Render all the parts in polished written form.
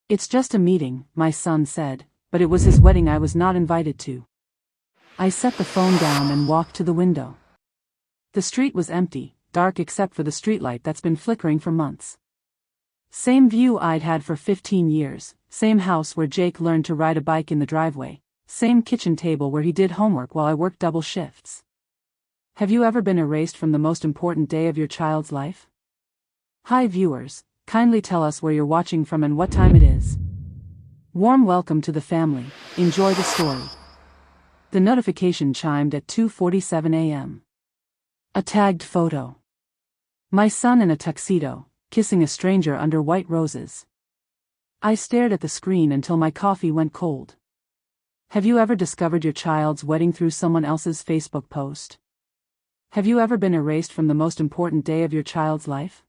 It's just a meeting, my son said, but it was his wedding I was not invited to. I set the phone down and walked to the window. The street was empty, dark except for the streetlight that's been flickering for months. Same view I'd had for 15 years, same house where Jake learned to ride a bike in the driveway, same kitchen table where he did homework while I worked double shifts. Have you ever been erased from the most important day of your child's life? Hi viewers, kindly tell us where you're watching from and what time it is. Warm welcome to the family, enjoy the story. The notification chimed at 2:47 a.m. A tagged photo. My son in a tuxedo, kissing a stranger under white roses. I stared at the screen until my coffee went cold. Have you ever discovered your child's wedding through someone else's Facebook post? Have you ever been erased from the most important day of your child's life?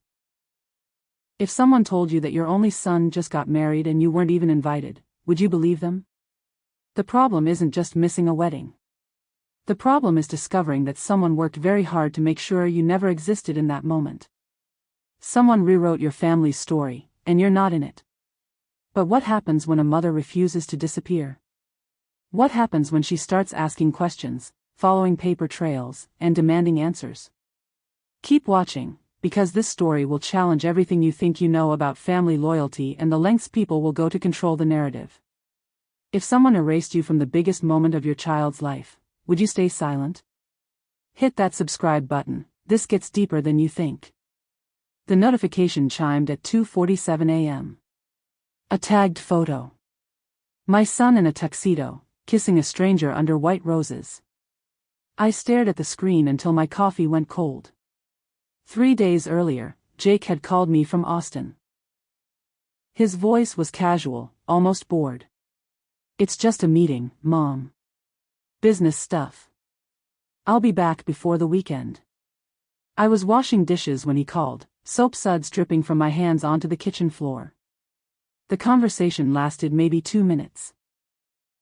If someone told you that your only son just got married and you weren't even invited, would you believe them? The problem isn't just missing a wedding. The problem is discovering that someone worked very hard to make sure you never existed in that moment. Someone rewrote your family's story, and you're not in it. But what happens when a mother refuses to disappear? What happens when she starts asking questions, following paper trails, and demanding answers? Keep watching, because this story will challenge everything you think you know about family loyalty and the lengths people will go to control the narrative. If someone erased you from the biggest moment of your child's life, would you stay silent? Hit that subscribe button, this gets deeper than you think. The notification chimed at 2:47 a.m. A tagged photo. My son in a tuxedo, kissing a stranger under white roses. I stared at the screen until my coffee went cold. 3 days earlier, Jake had called me from Austin. His voice was casual, almost bored. It's just a meeting, Mom. Business stuff. I'll be back before the weekend. I was washing dishes when he called, soap suds dripping from my hands onto the kitchen floor. The conversation lasted maybe 2 minutes.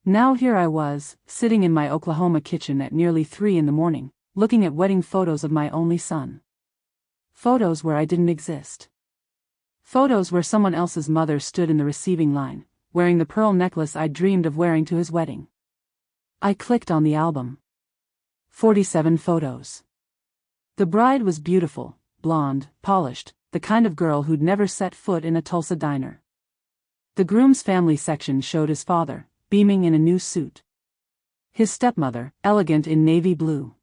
Now here I was, sitting in my Oklahoma kitchen at nearly 3 in the morning, looking at wedding photos of my only son. Photos where I didn't exist. Photos where someone else's mother stood in the receiving line, wearing the pearl necklace I dreamed of wearing to his wedding. I clicked on the album. 47 photos. The bride was beautiful, blonde, polished, the kind of girl who'd never set foot in a Tulsa diner. The groom's family section showed his father, beaming in a new suit. His stepmother, elegant in navy blue.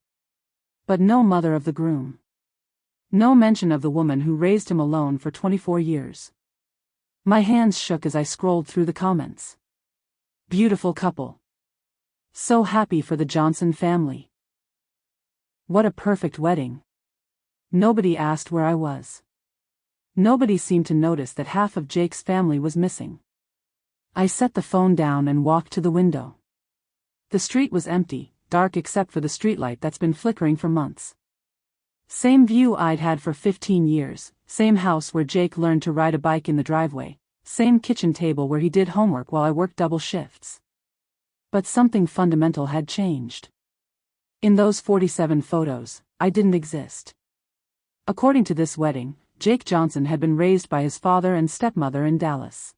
But no mother of the groom. No mention of the woman who raised him alone for 24 years. My hands shook as I scrolled through the comments. Beautiful couple. So happy for the Johnson family. What a perfect wedding. Nobody asked where I was. Nobody seemed to notice that half of Jake's family was missing. I set the phone down and walked to the window. The street was empty, dark except for the streetlight that's been flickering for months. Same view I'd had for 15 years, same house where Jake learned to ride a bike in the driveway, same kitchen table where he did homework while I worked double shifts. But something fundamental had changed. In those 47 photos, I didn't exist. According to this wedding, Jake Johnson had been raised by his father and stepmother in Dallas.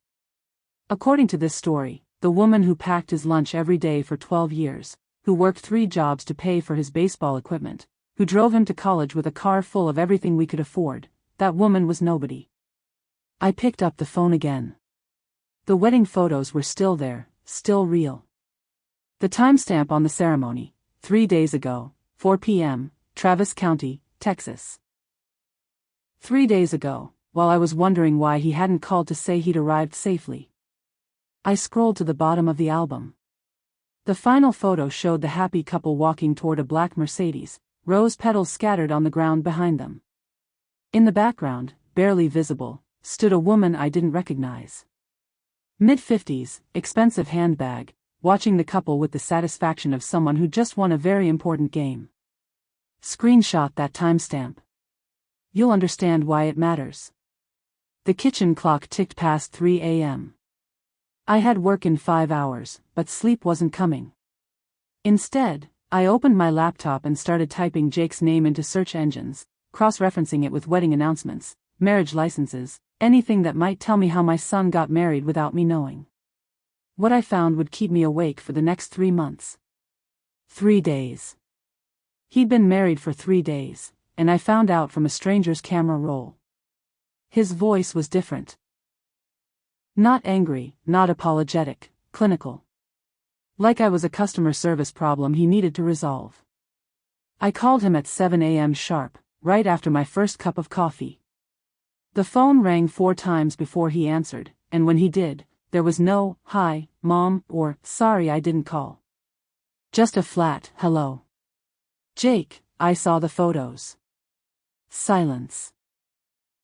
According to this story, the woman who packed his lunch every day for 12 years, who worked 3 jobs to pay for his baseball equipment, who drove him to college with a car full of everything we could afford, that woman was nobody. I picked up the phone again. The wedding photos were still there, still real. The timestamp on the ceremony, 3 days ago, 4 p.m., Travis County, Texas. 3 days ago, while I was wondering why he hadn't called to say he'd arrived safely. I scrolled to the bottom of the album. The final photo showed the happy couple walking toward a black Mercedes, rose petals scattered on the ground behind them. In the background, barely visible, stood a woman I didn't recognize. Mid-50s, expensive handbag, watching the couple with the satisfaction of someone who just won a very important game. Screenshot that timestamp. You'll understand why it matters. The kitchen clock ticked past 3 a.m. I had work in 5 hours, but sleep wasn't coming. Instead, I opened my laptop and started typing Jake's name into search engines, cross-referencing it with wedding announcements, marriage licenses, Anything that might tell me how my son got married without me knowing. What I found would keep me awake for the next 3 months. 3 days. He'd been married for 3 days, and I found out from a stranger's camera roll. His voice was different. Not angry, not apologetic, clinical. Like I was a customer service problem he needed to resolve. I called him at 7 a.m. sharp, right after my first cup of coffee. The phone rang 4 times before he answered, and when he did, there was no, "Hi, Mom," or "Sorry I didn't call." Just a flat, "Hello. Jake, I saw the photos." Silence.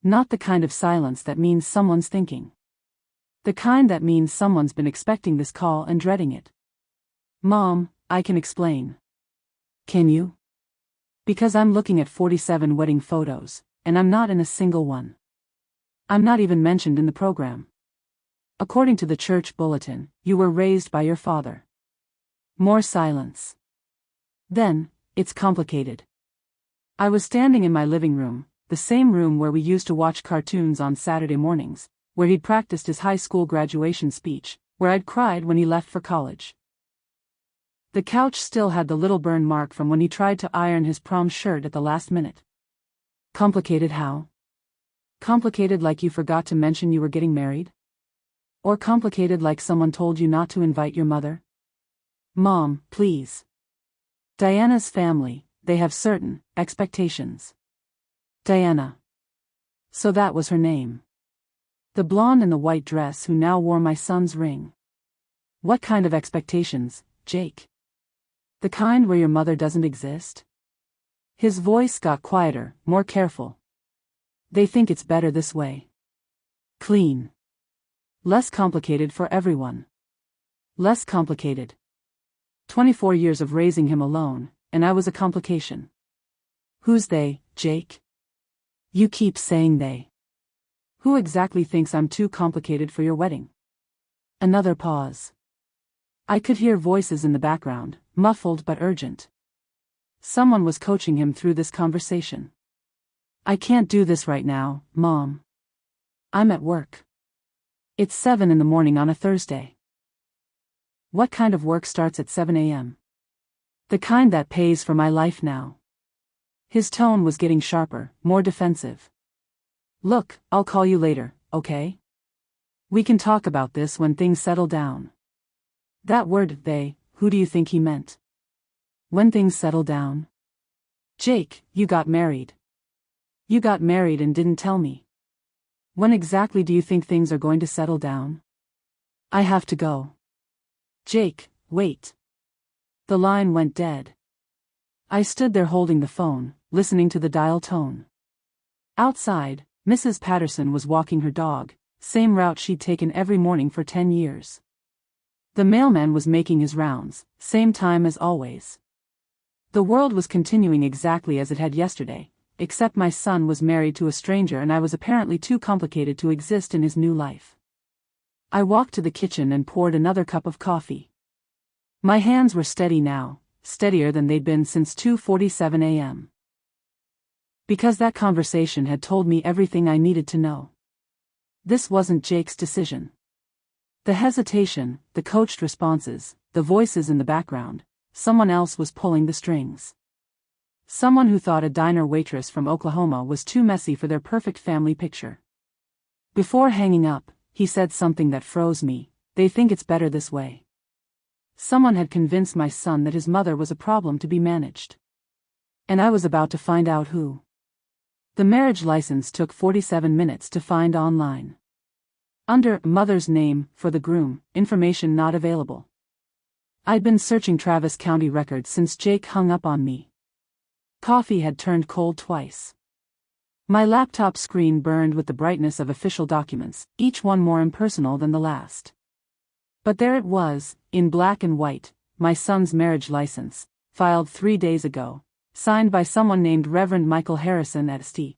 Not the kind of silence that means someone's thinking. The kind that means someone's been expecting this call and dreading it. "Mom, I can explain." "Can you?" "Because I'm looking at 47 wedding photos, and I'm not in a single one. I'm not even mentioned in the program. According to the church bulletin, you were raised by your father." More silence. Then, "It's complicated." I was standing in my living room, the same room where we used to watch cartoons on Saturday mornings, where he'd practiced his high school graduation speech, where I'd cried when he left for college. The couch still had the little burn mark from when he tried to iron his prom shirt at the last minute. Complicated how? Complicated like you forgot to mention you were getting married? Or complicated like someone told you not to invite your mother? "Mom, please." Diana's family, they have certain expectations. Diana. So that was her name. The blonde in the white dress who now wore my son's ring. What kind of expectations, Jake? The kind where your mother doesn't exist? His voice got quieter, more careful. They think it's better this way. Clean. Less complicated for everyone. Less complicated. 24 years of raising him alone, and I was a complication. Who's they, Jake? You keep saying they. Who exactly thinks I'm too complicated for your wedding? Another pause. I could hear voices in the background, muffled but urgent. Someone was coaching him through this conversation. "I can't do this right now, Mom. I'm at work. It's 7 in the morning on a Thursday." What kind of work starts at 7 a.m.? The kind that pays for my life now. His tone was getting sharper, more defensive. "Look, I'll call you later, okay? We can talk about this when things settle down." That word, they, who do you think he meant? When things settle down? Jake, you got married. You got married and didn't tell me. When exactly do you think things are going to settle down? I have to go. Jake, wait. The line went dead. I stood there holding the phone, listening to the dial tone. Outside, Mrs. Patterson was walking her dog, same route she'd taken every morning for 10 years. The mailman was making his rounds, same time as always. The world was continuing exactly as it had yesterday, except my son was married to a stranger and I was apparently too complicated to exist in his new life. I walked to the kitchen and poured another cup of coffee. My hands were steady now, steadier than they'd been since 2:47 a.m. Because that conversation had told me everything I needed to know. This wasn't Jake's decision. The hesitation, the coached responses, the voices in the background, someone else was pulling the strings. Someone who thought a diner waitress from Oklahoma was too messy for their perfect family picture. Before hanging up, he said something that froze me. "They think it's better this way." Someone had convinced my son that his mother was a problem to be managed. And I was about to find out who. The marriage license took 47 minutes to find online. Under mother's name, for the groom, information not available. I'd been searching Travis County records since Jake hung up on me. Coffee had turned cold twice. My laptop screen burned with the brightness of official documents, each one more impersonal than the last. But there it was, in black and white, my son's marriage license, filed 3 days ago, signed by someone named Reverend Michael Harrison at St.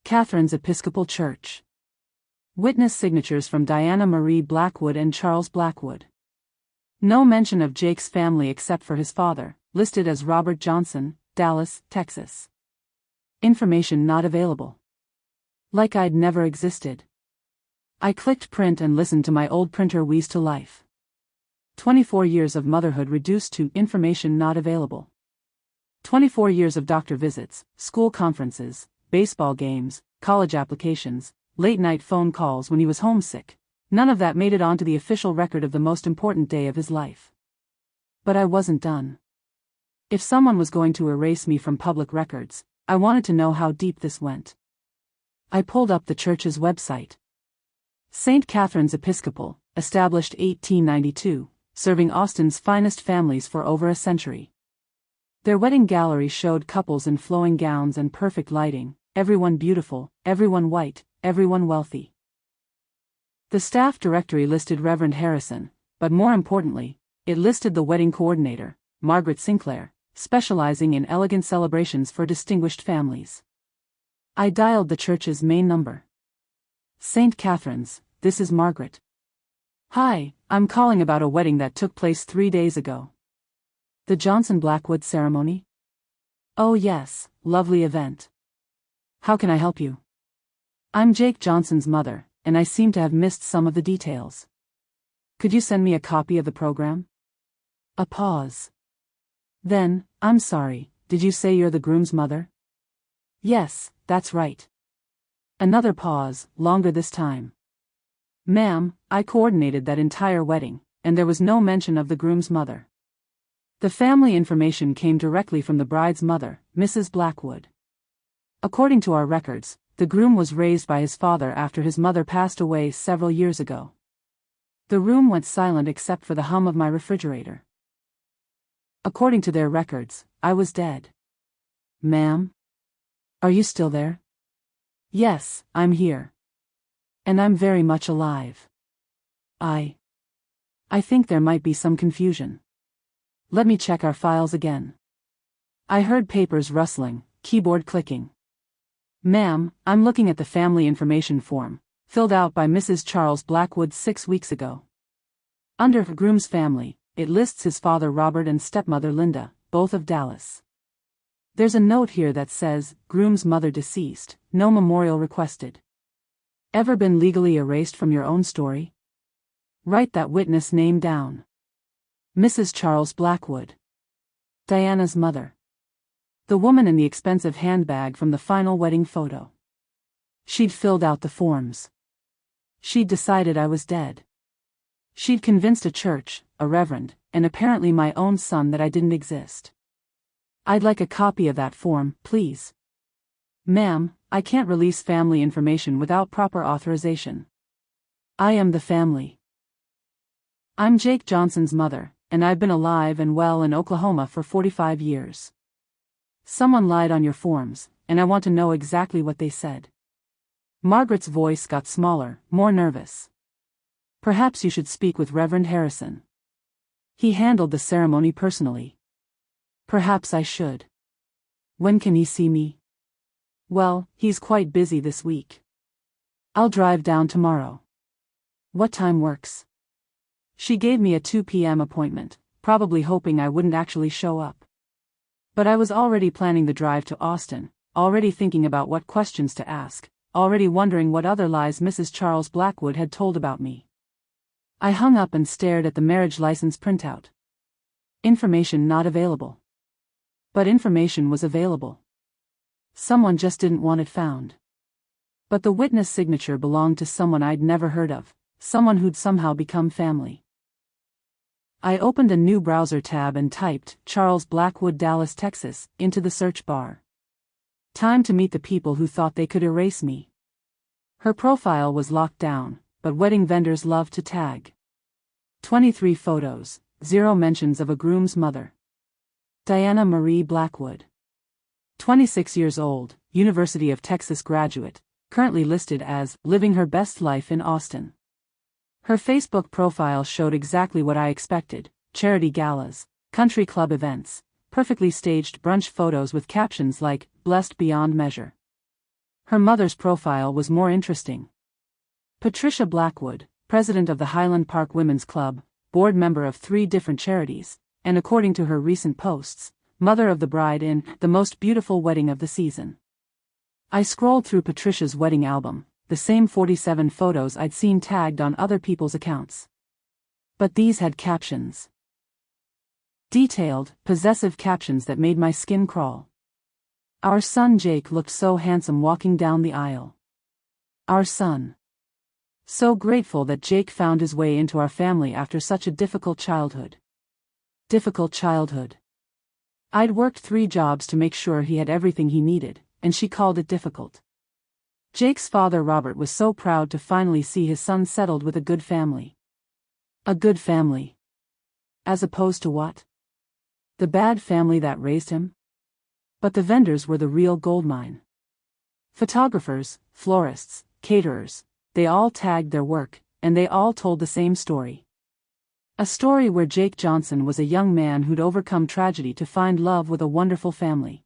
Catherine's Episcopal Church. Witness signatures from Diana Marie Blackwood and Charles Blackwood. No mention of Jake's family except for his father, listed as Robert Johnson, Dallas, Texas. Information not available. Like I'd never existed. I clicked print and listened to my old printer wheeze to life. 24 years of motherhood reduced to information not available. 24 years of doctor visits, school conferences, baseball games, college applications, late-night phone calls when he was homesick. None of that made it onto the official record of the most important day of his life. But I wasn't done. If someone was going to erase me from public records, I wanted to know how deep this went. I pulled up the church's website. St. Catherine's Episcopal, established 1892, serving Austin's finest families for over a century. Their wedding gallery showed couples in flowing gowns and perfect lighting, everyone beautiful, everyone white, everyone wealthy. The staff directory listed Reverend Harrison, but more importantly, it listed the wedding coordinator, Margaret Sinclair, specializing in elegant celebrations for distinguished families. I dialed the church's main number. St. Catherine's, this is Margaret. Hi, I'm calling about a wedding that took place 3 days ago. The Johnson Blackwood ceremony? Oh yes, lovely event. How can I help you? I'm Jake Johnson's mother, and I seem to have missed some of the details. Could you send me a copy of the program? A pause. Then, I'm sorry, did you say you're the groom's mother? Yes, that's right. Another pause, longer this time. Ma'am, I coordinated that entire wedding, and there was no mention of the groom's mother. The family information came directly from the bride's mother, Mrs. Blackwood. According to our records, the groom was raised by his father after his mother passed away several years ago. The room went silent except for the hum of my refrigerator. According to their records, I was dead. Ma'am? Are you still there? Yes, I'm here. And I'm very much alive. I think there might be some confusion. Let me check our files again. I heard papers rustling, keyboard clicking. Ma'am, I'm looking at the family information form, filled out by Mrs. Charles Blackwood 6 weeks ago. Under groom's family, it lists his father Robert and stepmother Linda, both of Dallas. There's a note here that says, groom's mother deceased, no memorial requested. Ever been legally erased from your own story? Write that witness name down. Mrs. Charles Blackwood. Diana's mother. The woman in the expensive handbag from the final wedding photo. She'd filled out the forms. She'd decided I was dead. She'd convinced a church, a reverend, and apparently my own son that I didn't exist. I'd like a copy of that form, please. Ma'am, I can't release family information without proper authorization. I am the family. I'm Jake Johnson's mother, and I've been alive and well in Oklahoma for 45 years. Someone lied on your forms, and I want to know exactly what they said. Margaret's voice got smaller, more nervous. Perhaps you should speak with Reverend Harrison. He handled the ceremony personally. Perhaps I should. When can he see me? Well, he's quite busy this week. I'll drive down tomorrow. What time works? She gave me a 2 p.m. appointment, probably hoping I wouldn't actually show up. But I was already planning the drive to Austin, already thinking about what questions to ask, already wondering what other lies Mrs. Charles Blackwood had told about me. I hung up and stared at the marriage license printout. Information not available. But information was available. Someone just didn't want it found. But the witness signature belonged to someone I'd never heard of, someone who'd somehow become family. I opened a new browser tab and typed Charles Blackwood, Dallas, Texas, into the search bar. Time to meet the people who thought they could erase me. Her profile was locked down, but wedding vendors love to tag. 23 photos, 0 mentions of a groom's mother. Diana Marie Blackwood. 26 years old, University of Texas graduate, currently listed as living her best life in Austin. Her Facebook profile showed exactly what I expected: charity galas, country club events, perfectly staged brunch photos with captions like, blessed beyond measure. Her mother's profile was more interesting. Patricia Blackwood, president of the Highland Park Women's Club, board member of 3 different charities, and according to her recent posts, mother of the bride in the most beautiful wedding of the season. I scrolled through Patricia's wedding album, the same 47 photos I'd seen tagged on other people's accounts. But these had captions. Detailed, possessive captions that made my skin crawl. Our son Jake looked so handsome walking down the aisle. Our son. So grateful that Jake found his way into our family after such a difficult childhood. Difficult childhood. I'd worked 3 jobs to make sure he had everything he needed, and she called it difficult. Jake's father Robert was so proud to finally see his son settled with a good family. A good family. As opposed to what? The bad family that raised him? But the vendors were the real goldmine. Photographers, florists, caterers, they all tagged their work, and they all told the same story. A story where Jake Johnson was a young man who'd overcome tragedy to find love with a wonderful family.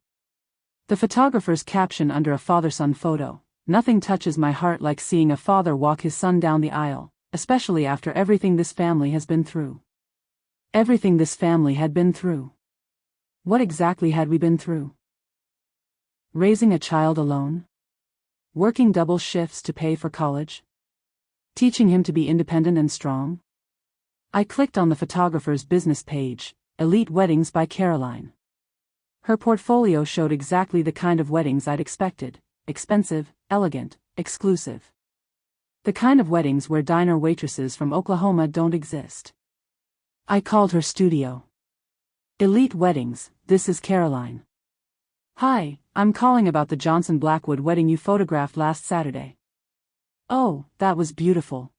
The photographer's caption under a father-son photo: "Nothing touches my heart like seeing a father walk his son down the aisle, especially after everything this family has been through." Everything this family had been through. What exactly had we been through? Raising a child alone? Working double shifts to pay for college? Teaching him to be independent and strong? I clicked on the photographer's business page, Elite Weddings by Caroline. Her portfolio showed exactly the kind of weddings I'd expected: expensive, elegant, exclusive. The kind of weddings where diner waitresses from Oklahoma don't exist. I called her studio. Elite Weddings, this is Caroline. Hi, I'm calling about the Johnson Blackwood wedding you photographed last Saturday. Oh, that was beautiful.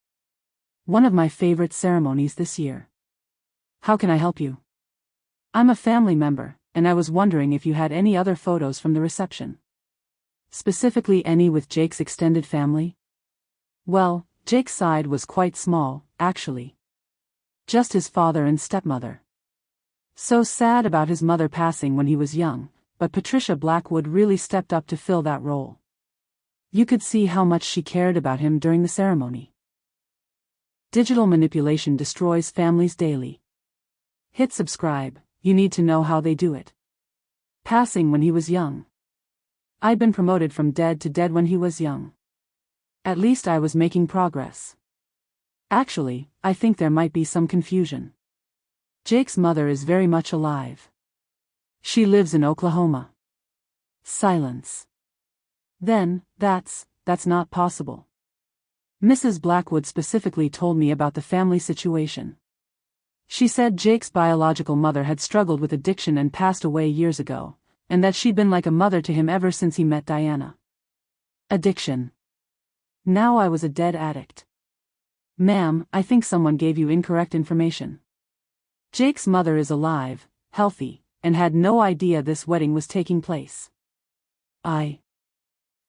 One of my favorite ceremonies this year. How can I help you? I'm a family member, and I was wondering if you had any other photos from the reception. Specifically any with Jake's extended family? Well, Jake's side was quite small, actually. Just his father and stepmother. So sad about his mother passing when he was young, but Patricia Blackwood really stepped up to fill that role. You could see how much she cared about him during the ceremony. Digital manipulation destroys families daily. Hit subscribe, you need to know how they do it. Passing when he was young. I'd been promoted from dead to dead when he was young. At least I was making progress. Actually, I think there might be some confusion. Jake's mother is very much alive. She lives in Oklahoma. Silence. Then, that's not possible. Mrs. Blackwood specifically told me about the family situation. She said Jake's biological mother had struggled with addiction and passed away years ago, and that she'd been like a mother to him ever since he met Diana. Addiction. Now I was a dead addict. Ma'am, I think someone gave you incorrect information. Jake's mother is alive, healthy, and had no idea this wedding was taking place. I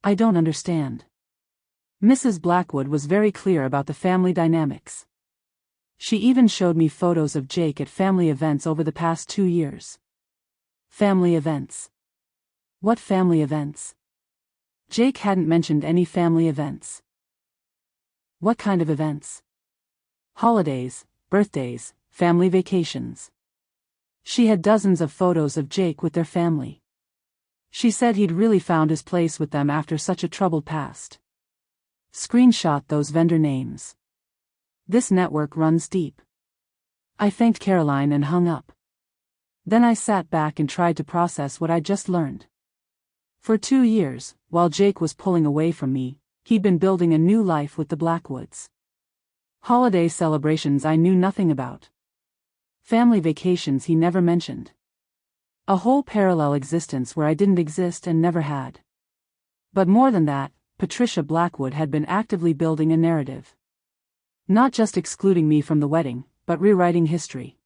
don't understand. Mrs. Blackwood was very clear about the family dynamics. She even showed me photos of Jake at family events over the past 2 years. Family events. What family events? Jake hadn't mentioned any family events. What kind of events? Holidays, birthdays, family vacations. She had dozens of photos of Jake with their family. She said he'd really found his place with them after such a troubled past. Screenshot those vendor names. This network runs deep. I thanked Caroline and hung up. Then I sat back and tried to process what I'd just learned. For 2 years, while Jake was pulling away from me, he'd been building a new life with the Blackwoods. Holiday celebrations I knew nothing about. Family vacations he never mentioned. A whole parallel existence where I didn't exist and never had. But more than that, Patricia Blackwood had been actively building a narrative. Not just excluding me from the wedding, but rewriting history.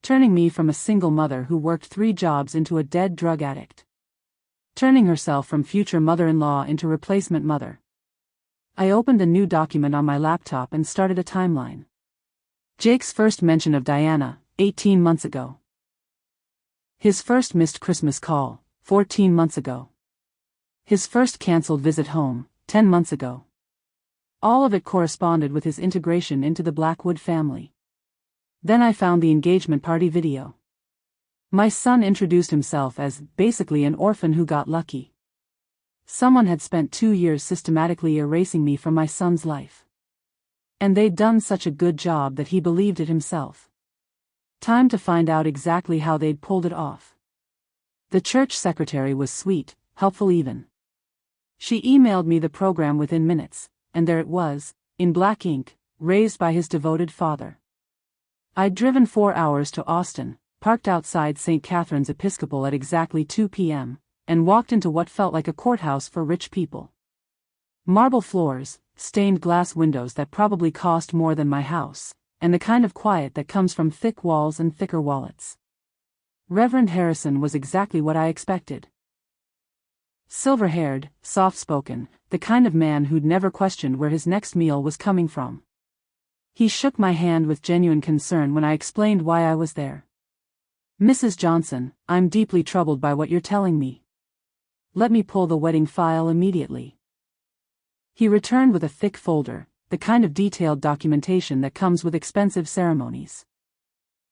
Turning me from a single mother who worked 3 jobs into a dead drug addict. Turning herself from future mother-in-law into replacement mother. I opened a new document on my laptop and started a timeline. Jake's first mention of Diana, 18 months ago. His first missed Christmas call, 14 months ago. His first cancelled visit home, 10 months ago. All of it corresponded with his integration into the Blackwood family. Then I found the engagement party video. My son introduced himself as basically an orphan who got lucky. Someone had spent 2 years systematically erasing me from my son's life. And they'd done such a good job that he believed it himself. Time to find out exactly how they'd pulled it off. The church secretary was sweet, helpful even. She emailed me the program within minutes, and there it was, in black ink, raised by his devoted father. I'd driven 4 hours to Austin, parked outside St. Catherine's Episcopal at exactly 2 p.m., and walked into what felt like a courthouse for rich people. Marble floors, stained glass windows that probably cost more than my house, and the kind of quiet that comes from thick walls and thicker wallets. Reverend Harrison was exactly what I expected. Silver-haired, soft-spoken, the kind of man who'd never questioned where his next meal was coming from. He shook my hand with genuine concern when I explained why I was there. "Mrs. Johnson, I'm deeply troubled by what you're telling me. Let me pull the wedding file immediately." He returned with a thick folder, the kind of detailed documentation that comes with expensive ceremonies.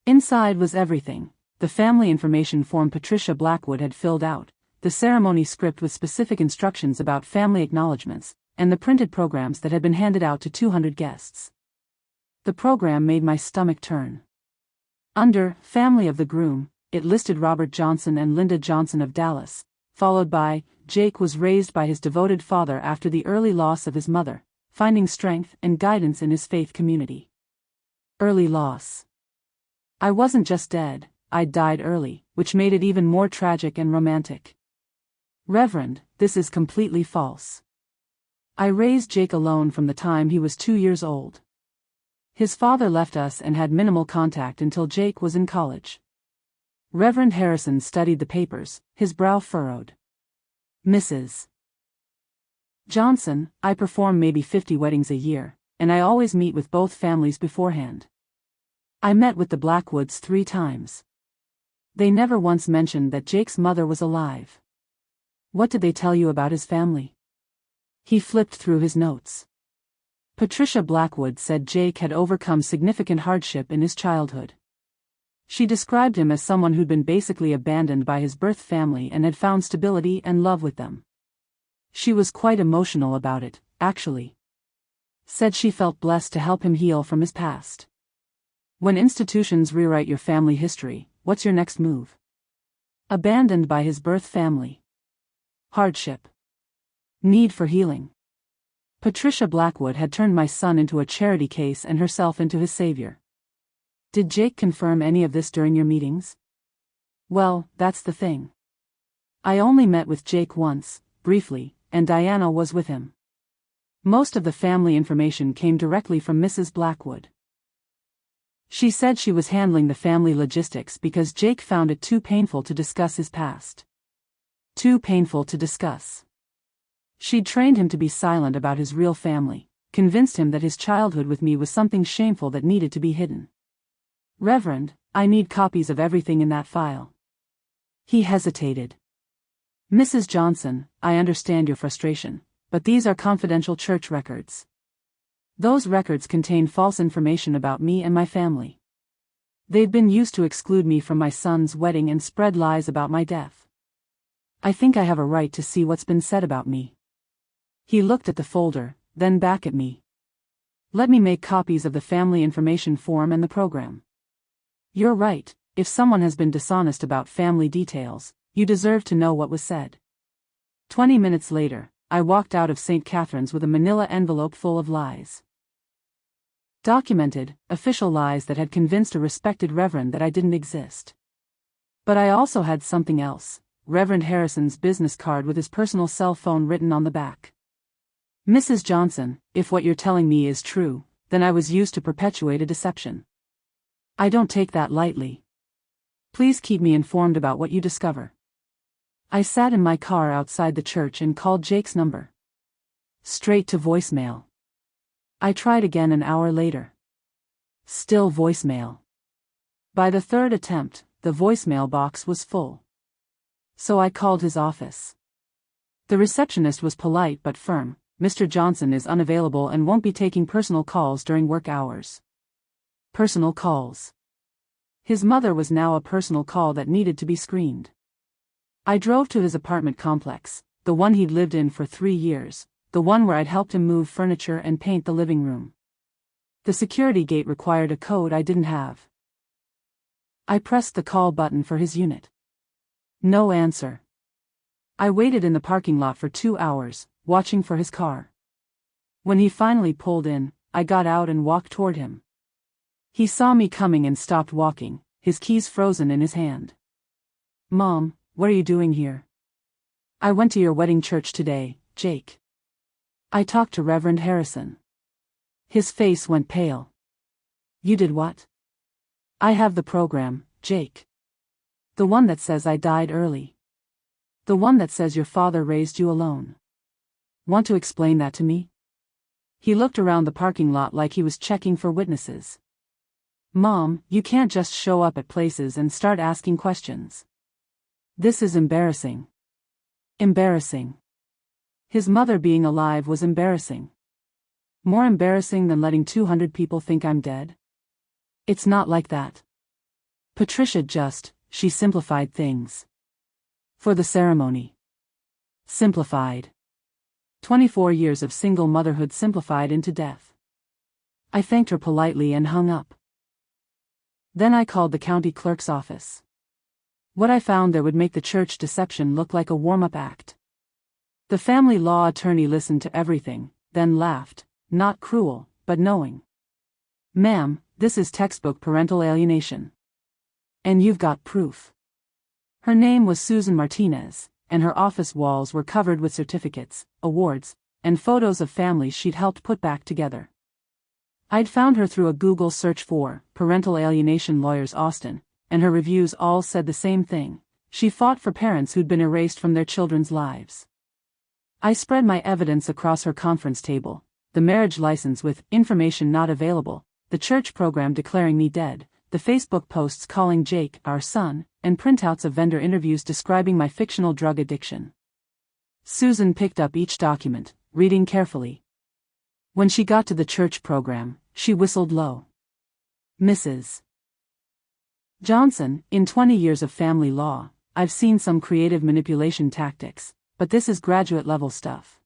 Inside was everything: the family information form Patricia Blackwood had filled out, the ceremony script with specific instructions about family acknowledgments, and the printed programs that had been handed out to 200 guests. The program made my stomach turn. Under Family of the Groom, it listed Robert Johnson and Linda Johnson of Dallas, followed by Jake was raised by his devoted father after the early loss of his mother, finding strength and guidance in his faith community. Early loss. I wasn't just dead, I'd died early, which made it even more tragic and romantic. "Reverend, this is completely false. I raised Jake alone from the time he was 2 years old. His father left us and had minimal contact until Jake was in college." Reverend Harrison studied the papers, his brow furrowed. "Mrs. Johnson, I perform maybe 50 weddings a year, and I always meet with both families beforehand. I met with the Blackwoods 3 times. They never once mentioned that Jake's mother was alive." "What did they tell you about his family?" He flipped through his notes. Patricia Blackwood said Jake had overcome significant hardship in his childhood. She described him as someone who'd been basically abandoned by his birth family and had found stability and love with them. She was quite emotional about it, actually. Said she felt blessed to help him heal from his past. When institutions rewrite your family history, what's your next move? Abandoned by his birth family. Hardship. Need for healing. Patricia Blackwood had turned my son into a charity case and herself into his savior. Did Jake confirm any of this during your meetings? Well, that's the thing. I only met with Jake once, briefly, and Diana was with him. Most of the family information came directly from Mrs. Blackwood. She said she was handling the family logistics because Jake found it too painful to discuss his past. Too painful to discuss. She'd trained him to be silent about his real family, convinced him that his childhood with me was something shameful that needed to be hidden. "Reverend, I need copies of everything in that file." He hesitated. "Mrs. Johnson, I understand your frustration, but these are confidential church records. Those records contain false information about me and my family. They've been used to exclude me from my son's wedding and spread lies about my death. I think I have a right to see what's been said about me." He looked at the folder, then back at me. "Let me make copies of the family information form and the program. You're right, if someone has been dishonest about family details, you deserve to know what was said." 20 minutes later, I walked out of St. Catherine's with a manila envelope full of lies. Documented, official lies that had convinced a respected reverend that I didn't exist. But I also had something else: Reverend Harrison's business card with his personal cell phone written on the back. "Mrs. Johnson, if what you're telling me is true, then I was used to perpetuate a deception. I don't take that lightly. Please keep me informed about what you discover." I sat in my car outside the church and called Jake's number. Straight to voicemail. I tried again an hour later. Still voicemail. By the 3rd attempt, the voicemail box was full. So I called his office. The receptionist was polite but firm. "Mr. Johnson is unavailable and won't be taking personal calls during work hours." Personal calls. His mother was now a personal call that needed to be screened. I drove to his apartment complex, the one he'd lived in for 3 years, the one where I'd helped him move furniture and paint the living room. The security gate required a code I didn't have. I pressed the call button for his unit. No answer. I waited in the parking lot for 2 hours, watching for his car. When he finally pulled in, I got out and walked toward him. He saw me coming and stopped walking, his keys frozen in his hand. "Mom, what are you doing here?" "I went to your wedding church today, Jake." I talked to Reverend Harrison. His face went pale. "You did what?" "I have the program, Jake. The one that says I died early. The one that says your father raised you alone. Want to explain that to me?" He looked around the parking lot like he was checking for witnesses. "Mom, you can't just show up at places and start asking questions. This is embarrassing." Embarrassing. His mother being alive was embarrassing. More embarrassing than letting 200 people think I'm dead? It's not like that. She simplified things. For the ceremony. Simplified. 24 years of single motherhood simplified into death. I thanked her politely and hung up. Then I called the county clerk's office. What I found there would make the church deception look like a warm-up act. The family law attorney listened to everything, then laughed, not cruel, but knowing. "Ma'am, this is textbook parental alienation. And you've got proof." Her name was Susan Martinez, and her office walls were covered with certificates, awards, and photos of families she'd helped put back together. I'd found her through a Google search for parental alienation lawyers Austin, and her reviews all said the same thing: she fought for parents who'd been erased from their children's lives. I spread my evidence across her conference table: the marriage license with information not available, the church program declaring me dead, the Facebook posts calling Jake our son, and printouts of vendor interviews describing my fictional drug addiction. Susan picked up each document, reading carefully. When she got to the church program, she whistled low. "Mrs. Johnson, in 20 years of family law, I've seen some creative manipulation tactics, but this is graduate-level stuff.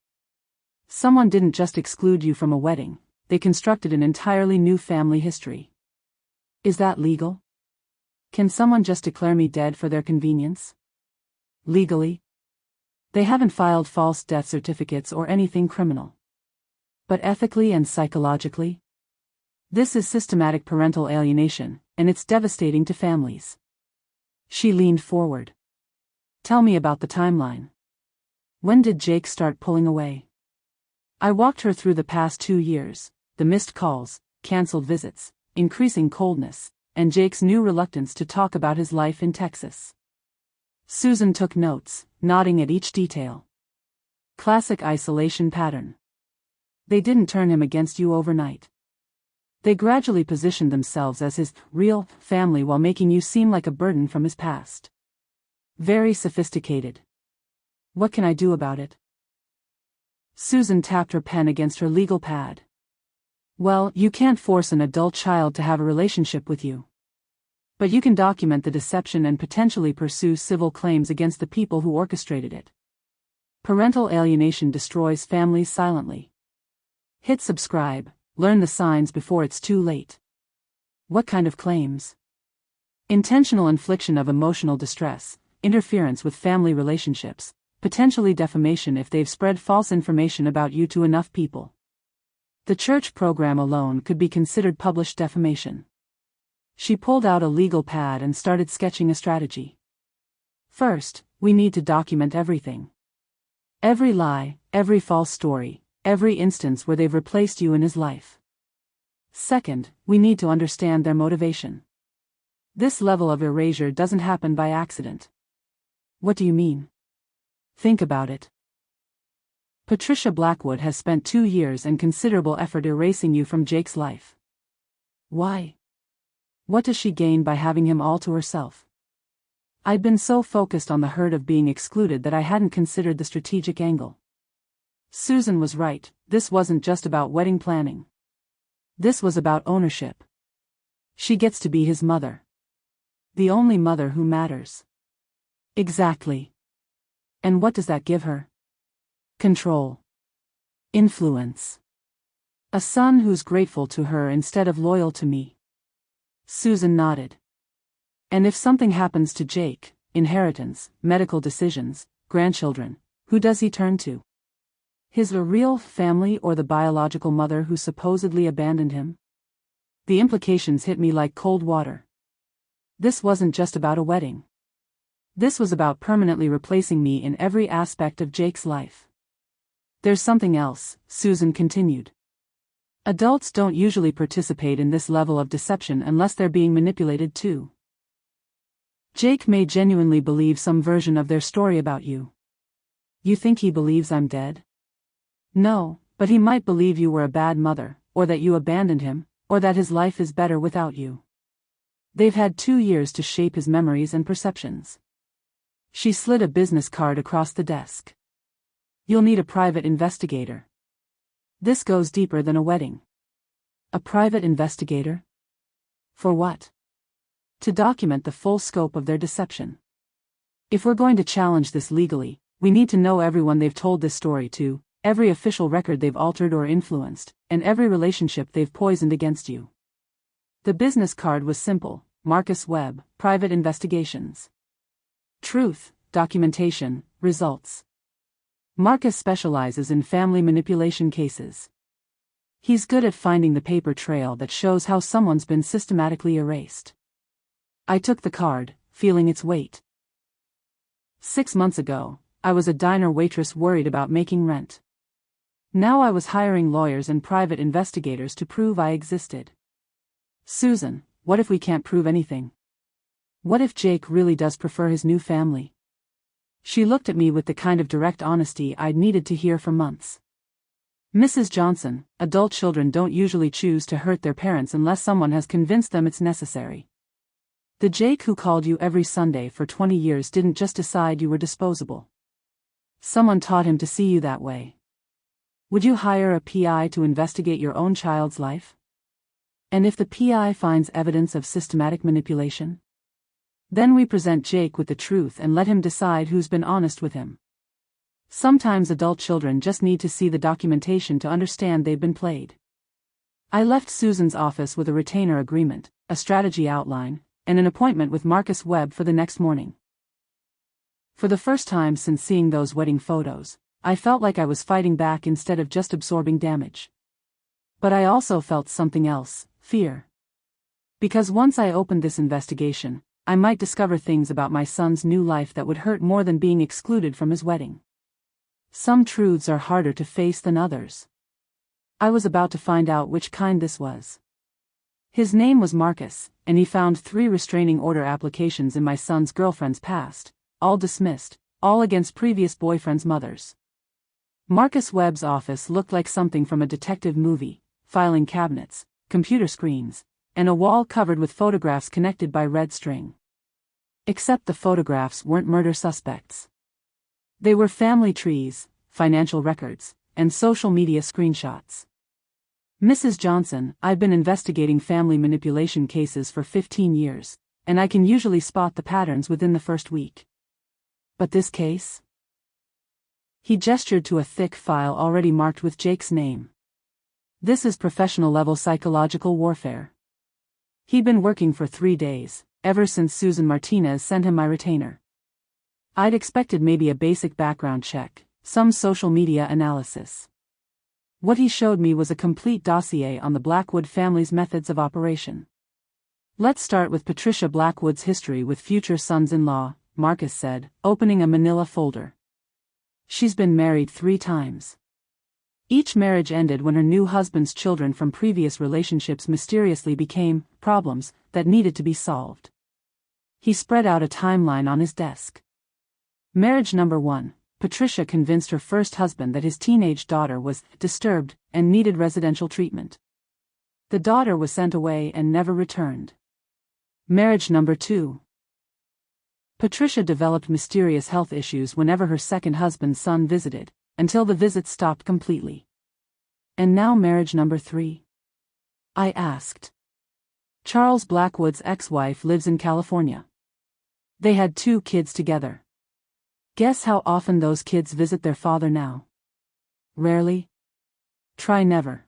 Someone didn't just exclude you from a wedding, they constructed an entirely new family history. Is that legal? Can someone just declare me dead for their convenience? Legally? They haven't filed false death certificates or anything criminal. But ethically and psychologically? This is systematic parental alienation, and it's devastating to families." She leaned forward. "Tell me about the timeline. When did Jake start pulling away?" I walked her through the past 2 years, the missed calls, canceled visits, increasing coldness, and Jake's new reluctance to talk about his life in Texas. Susan took notes, nodding at each detail. Classic isolation pattern. They didn't turn him against you overnight. They gradually positioned themselves as his real family while making you seem like a burden from his past. Very sophisticated. What can I do about it? Susan tapped her pen against her legal pad. Well, you can't force an adult child to have a relationship with you. But you can document the deception and potentially pursue civil claims against the people who orchestrated it. Parental alienation destroys families silently. Hit subscribe, learn the signs before it's too late. What kind of claims? Intentional infliction of emotional distress, interference with family relationships, potentially defamation if they've spread false information about you to enough people. The church program alone could be considered published defamation. She pulled out a legal pad and started sketching a strategy. First, we need to document everything. Every lie, every false story, every instance where they've replaced you in his life. Second, we need to understand their motivation. This level of erasure doesn't happen by accident. What do you mean? Think about it. Patricia Blackwood has spent 2 years and considerable effort erasing you from Jake's life. Why? What does she gain by having him all to herself? I'd been so focused on the hurt of being excluded that I hadn't considered the strategic angle. Susan was right, this wasn't just about wedding planning. This was about ownership. She gets to be his mother. The only mother who matters. Exactly. And what does that give her? Control. Influence. A son who's grateful to her instead of loyal to me. Susan nodded. And if something happens to Jake, inheritance, medical decisions, grandchildren, who does he turn to? His real family or the biological mother who supposedly abandoned him? The implications hit me like cold water. This wasn't just about a wedding. This was about permanently replacing me in every aspect of Jake's life. There's something else, Susan continued. Adults don't usually participate in this level of deception unless they're being manipulated too. Jake may genuinely believe some version of their story about you. You think he believes I'm dead? No, but he might believe you were a bad mother, or that you abandoned him, or that his life is better without you. They've had 2 years to shape his memories and perceptions. She slid a business card across the desk. You'll need a private investigator. This goes deeper than a wedding. A private investigator? For what? To document the full scope of their deception. If we're going to challenge this legally, we need to know everyone they've told this story to, every official record they've altered or influenced, and every relationship they've poisoned against you. The business card was simple: Marcus Webb, Private Investigations. Truth, documentation, results. Marcus specializes in family manipulation cases. He's good at finding the paper trail that shows how someone's been systematically erased. I took the card, feeling its weight. 6 months ago, I was a diner waitress worried about making rent. Now I was hiring lawyers and private investigators to prove I existed. Susan, what if we can't prove anything? What if Jake really does prefer his new family? She looked at me with the kind of direct honesty I'd needed to hear for months. Mrs. Johnson, adult children don't usually choose to hurt their parents unless someone has convinced them it's necessary. The Jake who called you every Sunday for 20 years didn't just decide you were disposable. Someone taught him to see you that way. Would you hire a PI to investigate your own child's life? And if the PI finds evidence of systematic manipulation? Then we present Jake with the truth and let him decide who's been honest with him. Sometimes adult children just need to see the documentation to understand they've been played. I left Susan's office with a retainer agreement, a strategy outline, and an appointment with Marcus Webb for the next morning. For the first time since seeing those wedding photos, I felt like I was fighting back instead of just absorbing damage. But I also felt something else: fear. Because once I opened this investigation, I might discover things about my son's new life that would hurt more than being excluded from his wedding. Some truths are harder to face than others. I was about to find out which kind this was. His name was Marcus, and he found 3 restraining order applications in my son's girlfriend's past, all dismissed, all against previous boyfriends' mothers. Marcus Webb's office looked like something from a detective movie: filing cabinets, computer screens, and a wall covered with photographs connected by red string. Except the photographs weren't murder suspects. They were family trees, financial records, and social media screenshots. Mrs. Johnson, I've been investigating family manipulation cases for 15 years, and I can usually spot the patterns within the first week. But this case? He gestured to a thick file already marked with Jake's name. This is professional-level psychological warfare. He'd been working for 3 days, ever since Susan Martinez sent him my retainer. I'd expected maybe a basic background check, some social media analysis. What he showed me was a complete dossier on the Blackwood family's methods of operation. Let's start with Patricia Blackwood's history with future sons-in-law, Marcus said, opening a manila folder. She's been married 3 times. Each marriage ended when her new husband's children from previous relationships mysteriously became problems that needed to be solved. He spread out a timeline on his desk. Marriage number 1, Patricia convinced her first husband that his teenage daughter was disturbed and needed residential treatment. The daughter was sent away and never returned. Marriage number 2. Patricia developed mysterious health issues whenever her second husband's son visited, until the visits stopped completely. And now marriage number 3? I asked. Charles Blackwood's ex-wife lives in California. They had 2 kids together. Guess how often those kids visit their father now? Rarely. Try never.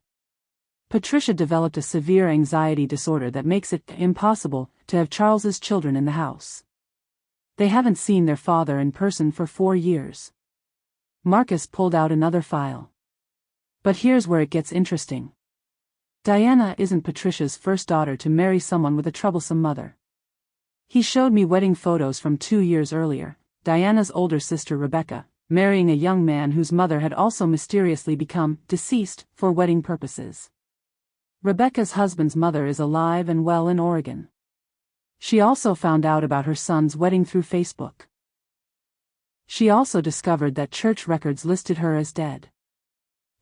Patricia developed a severe anxiety disorder that makes it impossible to have Charles's children in the house. They haven't seen their father in person for 4 years. Marcus pulled out another file. But here's where it gets interesting. Diana isn't Patricia's first daughter to marry someone with a troublesome mother. He showed me wedding photos from 2 years earlier, Diana's older sister Rebecca, marrying a young man whose mother had also mysteriously become deceased for wedding purposes. Rebecca's husband's mother is alive and well in Oregon. She also found out about her son's wedding through Facebook. She also discovered that church records listed her as dead.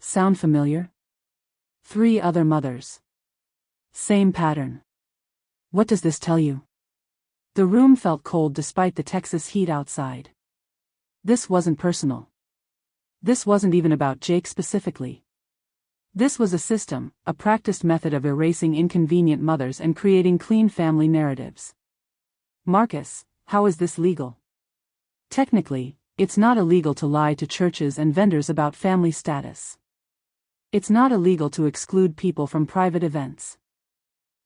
Sound familiar? 3 other mothers. Same pattern. What does this tell you? The room felt cold despite the Texas heat outside. This wasn't personal. This wasn't even about Jake specifically. This was a system, a practiced method of erasing inconvenient mothers and creating clean family narratives. Marcus, how is this legal? Technically, it's not illegal to lie to churches and vendors about family status. It's not illegal to exclude people from private events.